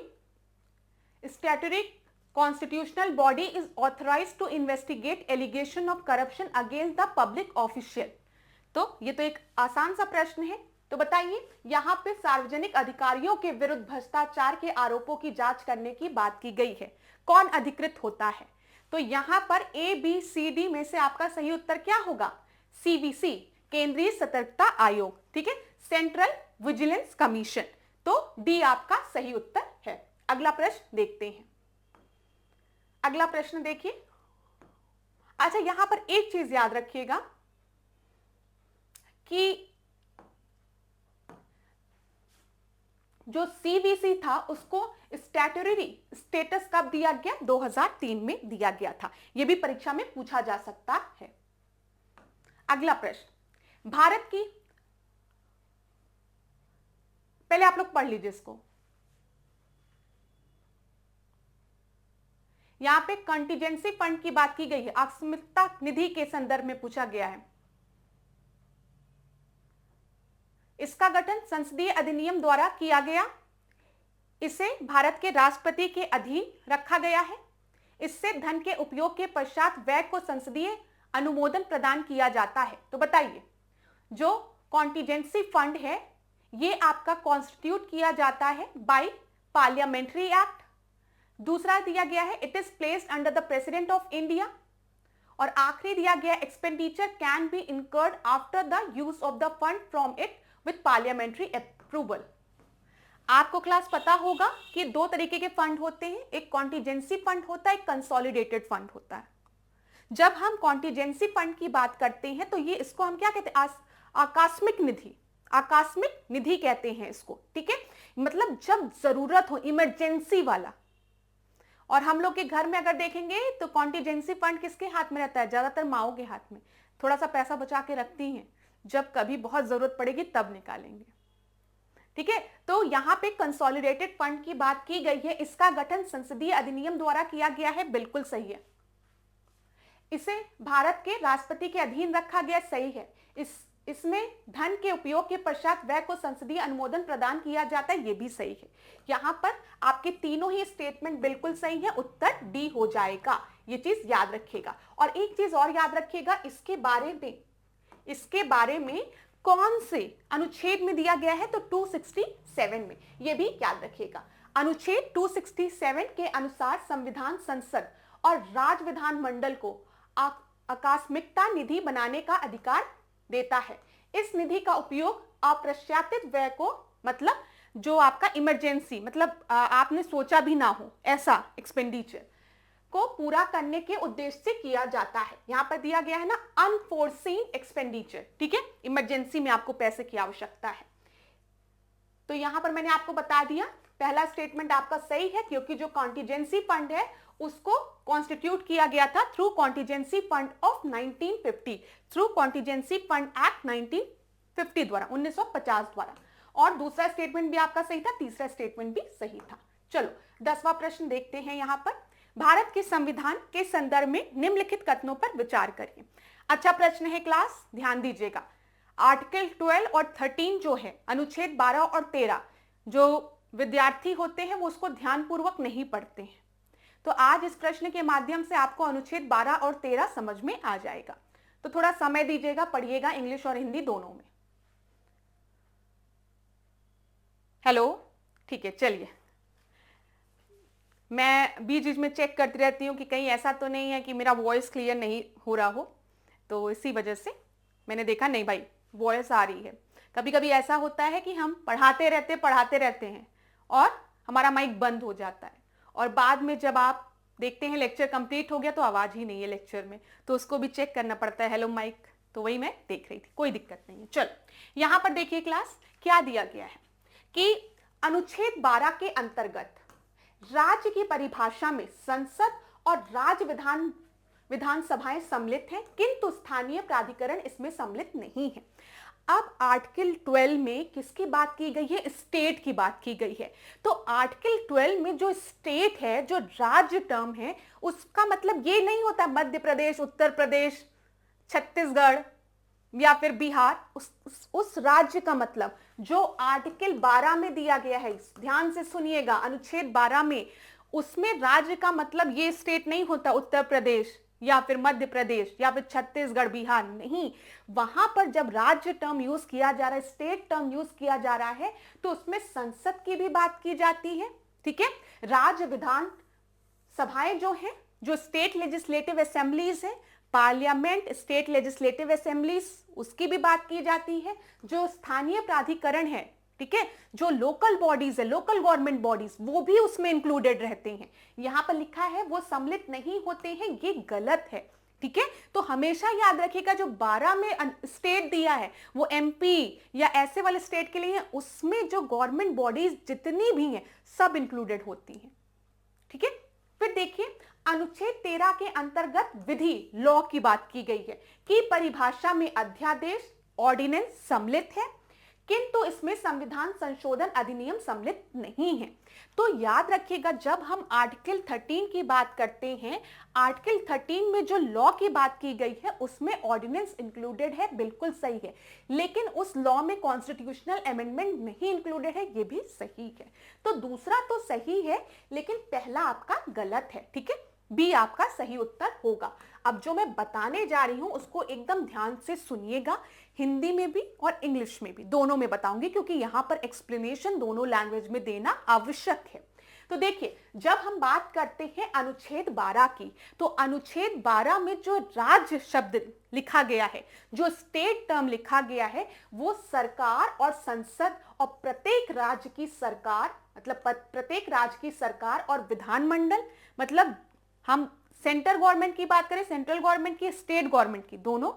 statutory constitutional body is authorized to investigate allegation of corruption against the public official? तो ये तो एक आसान सा प्रश्न है, तो बताइए यहां पे सार्वजनिक अधिकारियों के विरुद्ध भ्रष्टाचार के आरोपों की जांच करने की बात की गई है, कौन अधिकृत होता है? तो यहां पर ए बी सी डी में से आपका सही उत्तर क्या होगा? सीवीसी, केंद्रीय सतर्कता आयोग, ठीक है, सेंट्रल विजिलेंस कमीशन। तो डी आपका सही उत्तर है। अगला प्रश्न देखते हैं। अगला प्रश्न देखिए। अच्छा, यहां पर एक चीज याद रखिएगा कि जो सीवीसी था उसको स्टैट्यूटरी स्टेटस कब दिया गया? 2003 में दिया गया था। यह भी परीक्षा में पूछा जा सकता है। अगला प्रश्न, भारत की, पहले आप लोग पढ़ लीजिए इसको। यहां पे कंटीजेंसी फंड की बात की गई है, आकस्मिकता निधि के संदर्भ में पूछा गया है। इसका गठन संसदीय अधिनियम द्वारा किया गया, इसे भारत के राष्ट्रपति के अधीन रखा गया है, इससे धन के उपयोग के पश्चात व्यय को संसदीय अनुमोदन प्रदान किया जाता है। तो बताइए जो कॉन्टीजेंसी फंड है ये आपका कॉन्स्टिट्यूट किया जाता है बाय पार्लियामेंट्री एक्ट। दूसरा दिया गया है it is placed under the president of India, और आखिरी दिया गया expenditure can be incurred after the use of the fund from it with parliamentary approval. आपको क्लास पता होगा कि दो तरीके के फंड होते हैं, एक कॉन्टीजेंसी फंड होता है, एक कंसोलिडेटेड फंड होता है। जब हम कॉन्टीजेंसी फंड की बात करते हैं तो ये इसको हम क्या कहते हैं? आकस्मिक निधि, आकस्मिक निधि कहते हैं इसको, ठीक है। मतलब जब जरूरत हो, इमरजेंसी वाला। और हम लोग के घर में अगर देखेंगे तो कॉन्टीजेंसी फंड किसके हाथ में रहता है? ज्यादातर माओ के हाथ में। थोड़ा सा पैसा बचा के रखती हैं, जब कभी बहुत जरूरत पड़ेगी तब निकालेंगे, ठीक है। तो यहां पे कंसोलिडेटेड फंड की बात की गई है, इसका गठन संसदीय अधिनियम द्वारा किया गया है, बिल्कुल सही है। इसे भारत के राष्ट्रपति के अधीन रखा गया, सही है। इसमें धन के उपयोग के पश्चात व्यय को संसदीय अनुमोदन प्रदान किया जाता है, यह भी सही है। यहां पर आपके तीनों ही स्टेटमेंट बिल्कुल सही है, उत्तर डी हो जाएगा। ये चीज याद रखिएगा। और एक चीज और याद रखिएगा, इसके बारे में कौन से अनुच्छेद में दिया गया है? तो 267 में, यह भी याद रखिएगा। अनुच्छेद 267 के अनुसार संविधान संसद और राज्य विधानमंडल को आकस्मिकता निधि बनाने का अधिकार देता है। इस निधि का उपयोग अप्रत्याशित व्यय को, मतलब जो आपका इमरजेंसी, मतलब आपने सोचा भी ना हो ऐसा एक्सपेंडिचर को पूरा करने के उद्देश्य से किया जाता है। यहां पर दिया गया है ना, अनफोर्सीन एक्सपेंडिचर, ठीक है। इमरजेंसी में आपको पैसे की आवश्यकता है। तो यहां पर मैंने आपको बता दिया, पहला स्टेटमेंट आपका सही है, क्योंकि जो कॉन्टीजेंसी फंड है उसको कॉन्स्टिट्यूट किया गया था through contingency fund of 1950, through contingency fund act 1950 द्वारा, 1950 द्वारा। और दूसरा स्टेटमेंट भी आपका सही था, तीसरा स्टेटमेंट भी सही था। चलो 10वां प्रश्न देखते हैं। यहां पर भारत के संविधान के संदर्भ में निम्नलिखित कथनों पर विचार करिए। अच्छा प्रश्न है क्लास, ध्यान दीजिएगा। आर्टिकल 12 और 13 जो है, अनुच्छेद 12 और 13, जो विद्यार्थी होते हैं वो उसको ध्यानपूर्वक नहीं पढ़ते हैं। तो आज इस प्रश्न के माध्यम से आपको अनुच्छेद 12 और 13 समझ में आ जाएगा। तो थोड़ा समय दीजिएगा, पढ़िएगा इंग्लिश और हिंदी दोनों में। हेलो, ठीक है, चलिए। मैं बीच बीच में चेक करती रहती हूँ कि कहीं ऐसा तो नहीं है कि मेरा वॉइस क्लियर नहीं हो रहा हो, तो इसी वजह से मैंने देखा नहीं भाई वॉइस आ रही है। कभी कभी ऐसा होता है कि हम पढ़ाते रहते हैं और हमारा माइक बंद हो जाता है, और बाद में जब आप देखते हैं लेक्चर कंप्लीट हो गया तो आवाज ही नहीं है लेक्चर में, तो उसको भी चेक करना पड़ता है। हेलो माइक, तो वही मैं देख रही थी, कोई दिक्कत नहीं है। चलो यहां पर देखिए क्लास क्या दिया गया है कि अनुच्छेद 12 के अंतर्गत राज्य की परिभाषा में संसद और राज्य विधानसभाएं सम्मिलित हैं, किंतु स्थानीय प्राधिकरण इसमें सम्मिलित नहीं है। अब आर्टिकल 12 में किसकी बात की गई है? स्टेट की बात की गई है। तो आर्टिकल 12 में जो स्टेट है, जो राज्य टर्म है, उसका मतलब ये नहीं होता मध्य प्रदेश, उत्तर प्रदेश, छत्तीसगढ़ या फिर बिहार। उस राज्य का मतलब जो आर्टिकल 12 में दिया गया है, ध्यान से सुनिएगा, अनुच्छेद 12 में, उसमें राज्य का मतलब ये स्टेट नहीं होता उत्तर प्रदेश या फिर मध्य प्रदेश या फिर छत्तीसगढ़, बिहार, नहीं। वहां पर जब राज्य टर्म यूज किया जा रहा है, स्टेट टर्म यूज किया जा रहा है, तो उसमें संसद की भी बात की जाती है। ठीक है, राज्य विधान सभाएं जो हैं, जो स्टेट लेजिस्लेटिव असेंबलीज हैं, पार्लियामेंट, स्टेट लेजिस्लेटिव असेंबलीज, उसकी भी बात की जाती है। जो स्थानीय प्राधिकरण है, ठीक है, जो लोकल बॉडीज है, लोकल गवर्नमेंट बॉडीज, वो भी उसमें इंक्लूडेड रहते हैं। यहां पर लिखा है वो सम्मिलित नहीं होते हैं, ये गलत है। ठीक है, तो हमेशा याद रखिएगा जो 12 में स्टेट दिया है वो एमपी या ऐसे वाले स्टेट के लिए है, उसमें जो गवर्नमेंट बॉडीज जितनी भी हैं सब इंक्लूडेड होती हैं। ठीक है, फिर देखिए अनुच्छेद 13 के अंतर्गत विधि, लॉ की बात की गई है कि परिभाषा में अध्यादेश, ऑर्डिनेंस सम्मिलित है, किंतु इसमें संविधान संशोधन अधिनियम सम्मिलित नहीं है। तो याद रखिएगा जब हम आर्टिकल 13 की बात करते हैं, आर्टिकल 13 में जो लॉ की बात की गई है उसमें ऑर्डिनेंस इंक्लूडेड है, बिल्कुल सही है, लेकिन उस लॉ में कॉन्स्टिट्यूशनल अमेंडमेंट नहीं इंक्लूडेड है, ये भी सही है। तो दूसरा तो सही है, लेकिन पहला आपका गलत है। ठीक है, बी आपका सही उत्तर होगा। अब जो मैं बताने जा रही हूं उसको एकदम ध्यान से सुनिएगा, हिंदी में भी और इंग्लिश में भी, दोनों में बताऊंगी, क्योंकि यहां पर एक्सप्लेनेशन दोनों लैंग्वेज में देना आवश्यक है। तो देखिए जब हम बात करते हैं अनुच्छेद 12 की, तो अनुच्छेद 12 में जो राज्य शब्द लिखा गया है, जो स्टेट टर्म लिखा गया है, वो सरकार और संसद और प्रत्येक राज्य की सरकार, मतलब प्रत्येक राज्य की सरकार और विधानमंडल, मतलब हम सेंट्रल गवर्नमेंट की बात करें, सेंट्रल गवर्नमेंट की, स्टेट गवर्नमेंट की, दोनों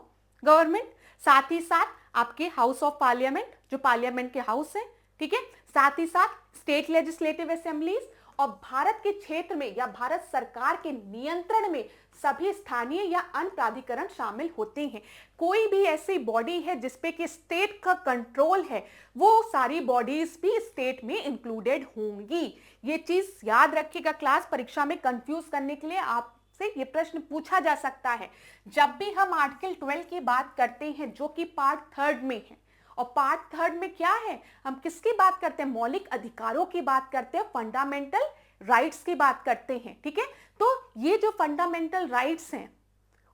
गवर्नमेंट, साथ ही साथ आपके हाउस ऑफ पार्लियामेंट, जो पार्लियामेंट के हाउस है, ठीक है, साथ ही साथ स्टेट लेजिस्लेटिव असेंबलीज, और भारत के क्षेत्र में या भारत सरकार के नियंत्रण में सभी स्थानीय या अन्य प्राधिकरण शामिल होते हैं। कोई भी ऐसी बॉडी है जिसपे कि स्टेट का कंट्रोल है, वो सारी बॉडीज भी स्टेट में इंक्लूडेड होंगी। ये चीज याद रखिएगा क्लास, परीक्षा में कंफ्यूज करने के लिए आपसे ये प्रश्न पूछा जा सकता है। जब भी हम आर्टिकल 12 की बात करते हैं, जो कि पार्ट 3 में है, और पार्ट 3 में क्या है, हम किसकी बात करते हैं? मौलिक अधिकारों की बात करते हैं, फंडामेंटल राइट्स की बात करते हैं। ठीक है, तो ये जो फंडामेंटल राइट्स हैं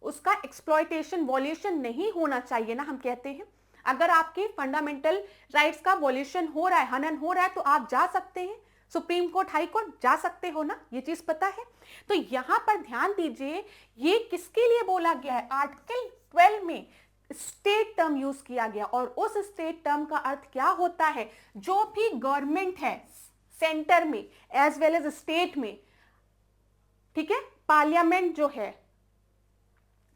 उसका एक्सप्लॉयटेशन, वॉल्यूशन नहीं होना चाहिए ना, हम कहते हैं। अगर आपके फंडामेंटल राइट्स का वॉल्यूशन हो रहा है, हनन हो रहा है, तो आप जा सकते हैं सुप्रीम कोर्ट, हाई कोर्ट जा सकते हो ना, ये चीज पता है। तो यहां पर ध्यान दीजिए, ये किसके लिए बोला गया है? आर्टिकल 12 में स्टेट टर्म यूज किया गया, और उस स्टेट टर्म का अर्थ क्या होता है? जो भी गवर्नमेंट है सेंटर में एज वेल एज स्टेट में, ठीक है, पार्लियामेंट जो है,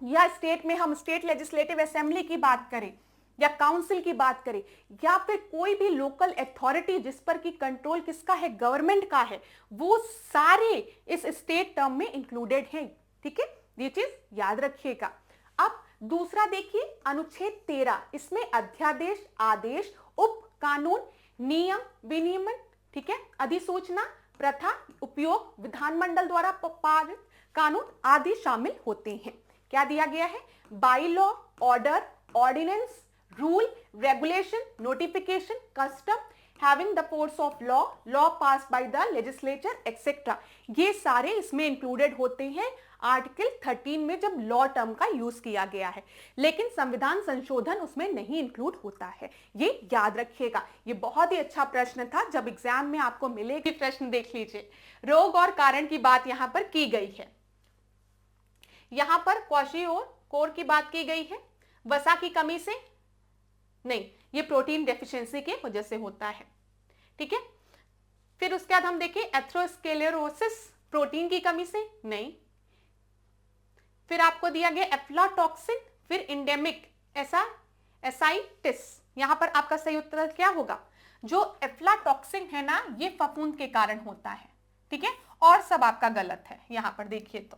या स्टेट में हम स्टेट लेजिस्लेटिव असेंबली की बात करें या काउंसिल की बात करें, या फिर कोई भी लोकल अथॉरिटी जिस पर की कंट्रोल किसका है? गवर्नमेंट का है, वो सारे इस स्टेट टर्म में इंक्लूडेड हैं। ठीक है, ये चीज याद रखिएगा। अब दूसरा देखिए अनुच्छेद 13, इसमें अध्यादेश, आदेश, उप कानून, नियम, विनियमन, ठीक है, अधिसूचना, प्रथा, उपयोग, विधानमंडल द्वारा पारित कानून आदि शामिल होते हैं। क्या दिया गया है? By law, order, ordinance, rule, regulation, notification, custom having the force of law, law passed by the legislature etcetera, ये सारे इसमें इंक्लूडेड होते हैं आर्टिकल 13 में, जब लॉ टर्म का यूज किया गया है। लेकिन संविधान संशोधन उसमें नहीं इंक्लूड होता है, ये याद रखिएगा। ये बहुत ही अच्छा प्रश्न था, जब एग्जाम में आपको मिलेगी प्रश्न देख लीजिए। रोग और कारण की बात यहां पर की गई है, यहां पर क्वाशियोर की बात की गई है। वसा की कमी से नहीं, ये प्रोटीन डेफिशिएंसी की वजह से होता है। ठीक है, फिर उसके बाद हम देखें एथेरोस्क्लेरोसिस प्रोटीन की कमी से? नहीं। फिर आपको दिया गया एफ्लाटॉक्सिन, फिर इंडेमिक एसाइटिस। यहां पर आपका सही उत्तर क्या होगा? जो एफ्लाटॉक्सिन है ना, ये फफूंद के कारण होता है, ठीक है, और सब आपका गलत है। यहां पर देखिए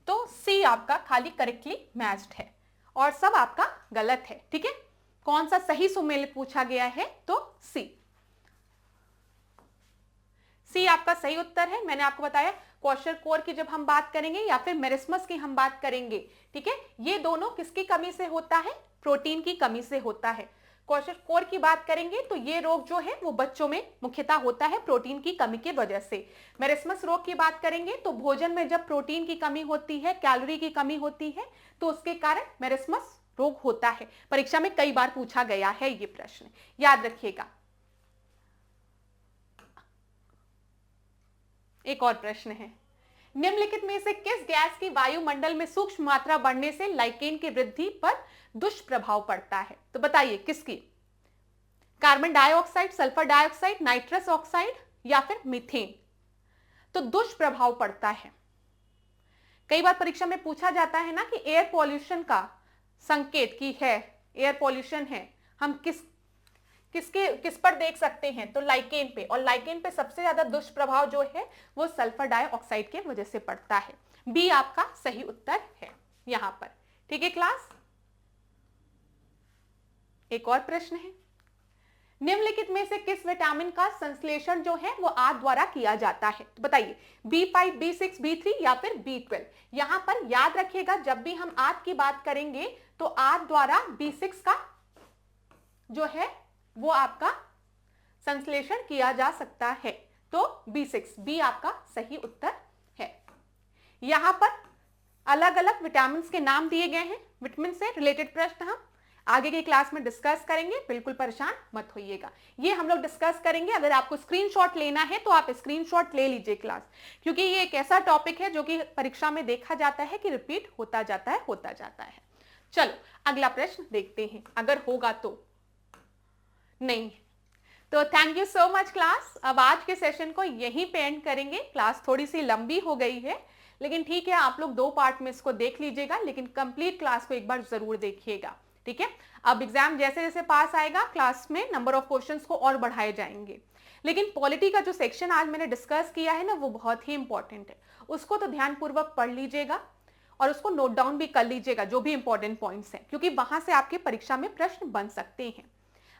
तो सी आपका खाली करेक्टली मैच्ड है और सब आपका गलत है, ठीक है। कौन सा सही सुमेल पूछा गया है? तो सी आपका सही उत्तर है। मैंने आपको बताया क्वोशरकोर की जब हम बात करेंगे या फिर मेरिस्मस की हम बात करेंगे, ठीक है, ये दोनों किसकी कमी से होता है? प्रोटीन की कमी से होता है। क्वोशरकोर की बात करेंगे तो ये रोग जो है वो बच्चों में मुख्यतः होता है प्रोटीन की कमी की वजह से। मेरिस्मस रोग की बात करेंगे तो भोजन में जब प्रोटीन की कमी होती है, कैलोरी की कमी होती है, तो उसके कारण मेरिस्मस रोग होता है। परीक्षा में कई बार पूछा गया है ये प्रश्न, याद रखिएगा। एक और प्रश्न है, निम्नलिखित में से किस गैस की वायुमंडल में सूक्ष्म मात्रा बढ़ने से लाइकेन की वृद्धि पर दुष्प्रभाव पड़ता है? तो बताइए किसकी? Carbon dioxide, sulphur dioxide, nitrous oxide या फिर मीथेन? तो दुष्प्रभाव पड़ता है। कई बार परीक्षा में पूछा जाता है ना कि एयर पॉल्यूशन का संकेत की है, एयर पॉल्यूशन है, हम किस पर देख सकते हैं? तो लाइकेन पे, और लाइकेन पे सबसे ज्यादा दुष्प्रभाव जो है वो सल्फर डाइऑक्साइड के वजह से पड़ता है। बी आपका सही उत्तर है यहां पर, ठीक है क्लास। एक और प्रश्न है, निम्नलिखित में से किस विटामिन का संश्लेषण जो है वो आंत द्वारा किया जाता है? तो बताइए B5, B6, B3 या फिर B12? यहां पर याद रखिएगा जब भी हम आंत की बात करेंगे तो आंत द्वारा B6 का जो है वो आपका संश्लेषण किया जा सकता है। तो B6, बी आपका सही उत्तर है। यहां पर अलग अलग विटामिन के नाम दिए गए हैं, विटामिन से रिलेटेड प्रश्न हम आगे की क्लास में डिस्कस करेंगे, बिल्कुल परेशान मत होइएगा। ये हम लोग डिस्कस करेंगे। अगर आपको स्क्रीनशॉट लेना है तो आप स्क्रीनशॉट ले लीजिए क्लास, क्योंकि ये एक ऐसा टॉपिक है जो कि परीक्षा में देखा जाता है कि रिपीट होता जाता है। चलो अगला प्रश्न देखते हैं, अगर होगा तो। नहीं तो thank you so much class. अब आज के सेशन को यहीं पे एंड करेंगे। क्लास थोड़ी सी लंबी हो गई है, लेकिन ठीक है, आप लोग 2 पार्ट में इसको देख लीजिएगा, लेकिन कंप्लीट क्लास को एक बार जरूर देखिएगा, ठीक है। अब एग्जाम जैसे जैसे पास आएगा क्लास में नंबर ऑफ क्वेश्चंस को और बढ़ाए जाएंगे। लेकिन पॉलिटी का जो सेक्शन आज मैंने डिस्कस किया है ना, वो बहुत ही इंपॉर्टेंट है। उसको तो ध्यानपूर्वक पढ़ लीजिएगा और उसको नोट डाउन भी कर लीजिएगा, जो भी इंपॉर्टेंट पॉइंट्स हैं, क्योंकि वहां से आपके परीक्षा में प्रश्न बन सकते हैं।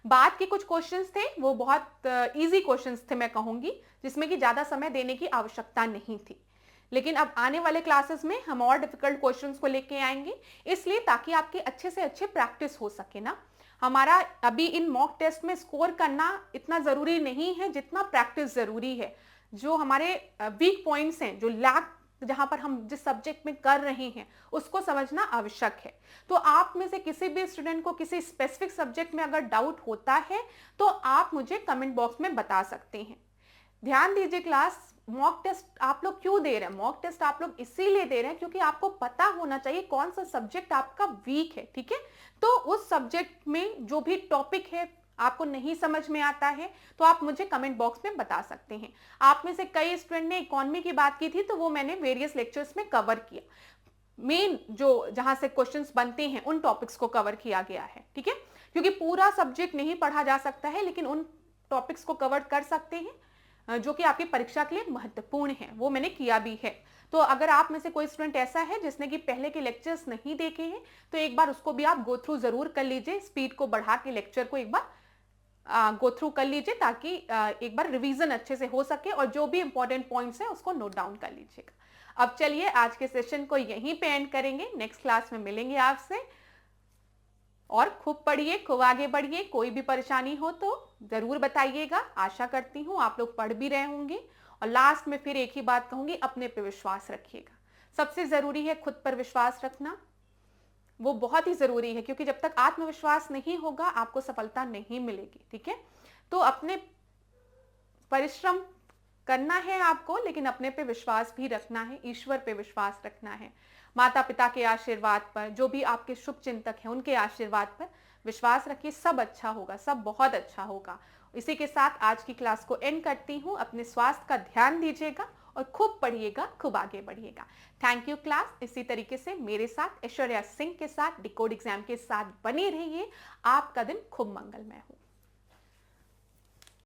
बाद के कुछ क्वेश्चंस थे वो बहुत इजी क्वेश्चंस थे मैं कहूंगी, जिसमें कि ज्यादा समय देने की आवश्यकता नहीं थी। लेकिन अब आने वाले क्लासेस में हम और डिफिकल्ट क्वेश्चंस को लेके आएंगे, इसलिए ताकि आपकी अच्छे से अच्छे प्रैक्टिस हो सके ना। हमारा अभी इन मॉक टेस्ट में स्कोर करना इतना जरूरी नहीं है जितना प्रैक्टिस जरूरी है। जो हमारे वीक पॉइंट्स हैं, जो लैक जहां पर हम जिस सब्जेक्ट में कर रहे हैं, उसको समझना आवश्यक है। तो आप में से किसी भी स्टूडेंट को किसी स्पेसिफिक सब्जेक्ट में अगर डाउट होता है तो आप मुझे कमेंट बॉक्स में बता सकते हैं। ध्यान दीजिए क्लास, मॉक टेस्ट आप लोग क्यों दे रहे हैं? मॉक टेस्ट आप लोग इसीलिए दे रहे हैं क्योंकि आपको पता होना चाहिए कौन सा सब्जेक्ट आपका वीक है, ठीक है। तो उस सब्जेक्ट में जो भी टॉपिक है आपको नहीं समझ में आता है तो आप मुझे कमेंट बॉक्स में बता सकते हैं। आप में से कई स्टूडेंट ने इकोनॉमी की बात की थी, तो वो मैंने वेरियस लेक्चर्स में कवर किया। मेन जो जहां से क्वेश्चंस बनते हैं उन टॉपिक्स को कवर किया गया है, ठीक है। क्योंकि पूरा सब्जेक्ट नहीं पढ़ा जा सकता है, लेकिन उन टॉपिक्स को कवर कर सकते हैं जो कि आपकी परीक्षा के लिए महत्वपूर्ण है, वो मैंने किया भी है। तो अगर आप में से कोई स्टूडेंट ऐसा है जिसने कि पहले के लेक्चर्स नहीं देखे हैं, तो एक बार उसको भी आप गो थ्रू जरूर कर लीजिए। स्पीड को बढ़ा के लेक्चर को एक बार गो थ्रू कर लीजिए, ताकि एक बार रिवीजन अच्छे से हो सके और जो भी इंपॉर्टेंट पॉइंट्स हैं उसको नोट डाउन कर लीजिएगा। अब चलिए आज के सेशन को यहीं पे एंड करेंगे, नेक्स्ट क्लास में मिलेंगे आपसे। और खूब पढ़िए, खूब आगे बढ़िए। कोई भी परेशानी हो तो जरूर बताइएगा। आशा करती हूँ आप लोग पढ़ भी रहे होंगे। और लास्ट में फिर एक ही बात कहूंगी, अपने पे विश्वास रखिएगा। सबसे जरूरी है खुद पर विश्वास रखना, वो बहुत ही जरूरी है, क्योंकि जब तक आत्मविश्वास नहीं होगा आपको सफलता नहीं मिलेगी, ठीक है। तो अपने परिश्रम करना है आपको, लेकिन अपने पे विश्वास भी रखना है, ईश्वर पे विश्वास रखना है, माता पिता के आशीर्वाद पर, जो भी आपके शुभ चिंतक हैं उनके आशीर्वाद पर विश्वास रखिए। सब अच्छा होगा, सब बहुत अच्छा होगा। इसी के साथ आज की क्लास को एंड करती हूँ। अपने स्वास्थ्य का ध्यान दीजिएगा और खूब पढ़िएगा, खूब आगे बढ़िएगा। Thank you class. इसी तरीके से मेरे साथ ऐश्वर्या सिंह के साथ डिकोड एग्जाम के साथ बने रहिए। आपका दिन खूब मंगलमय हो।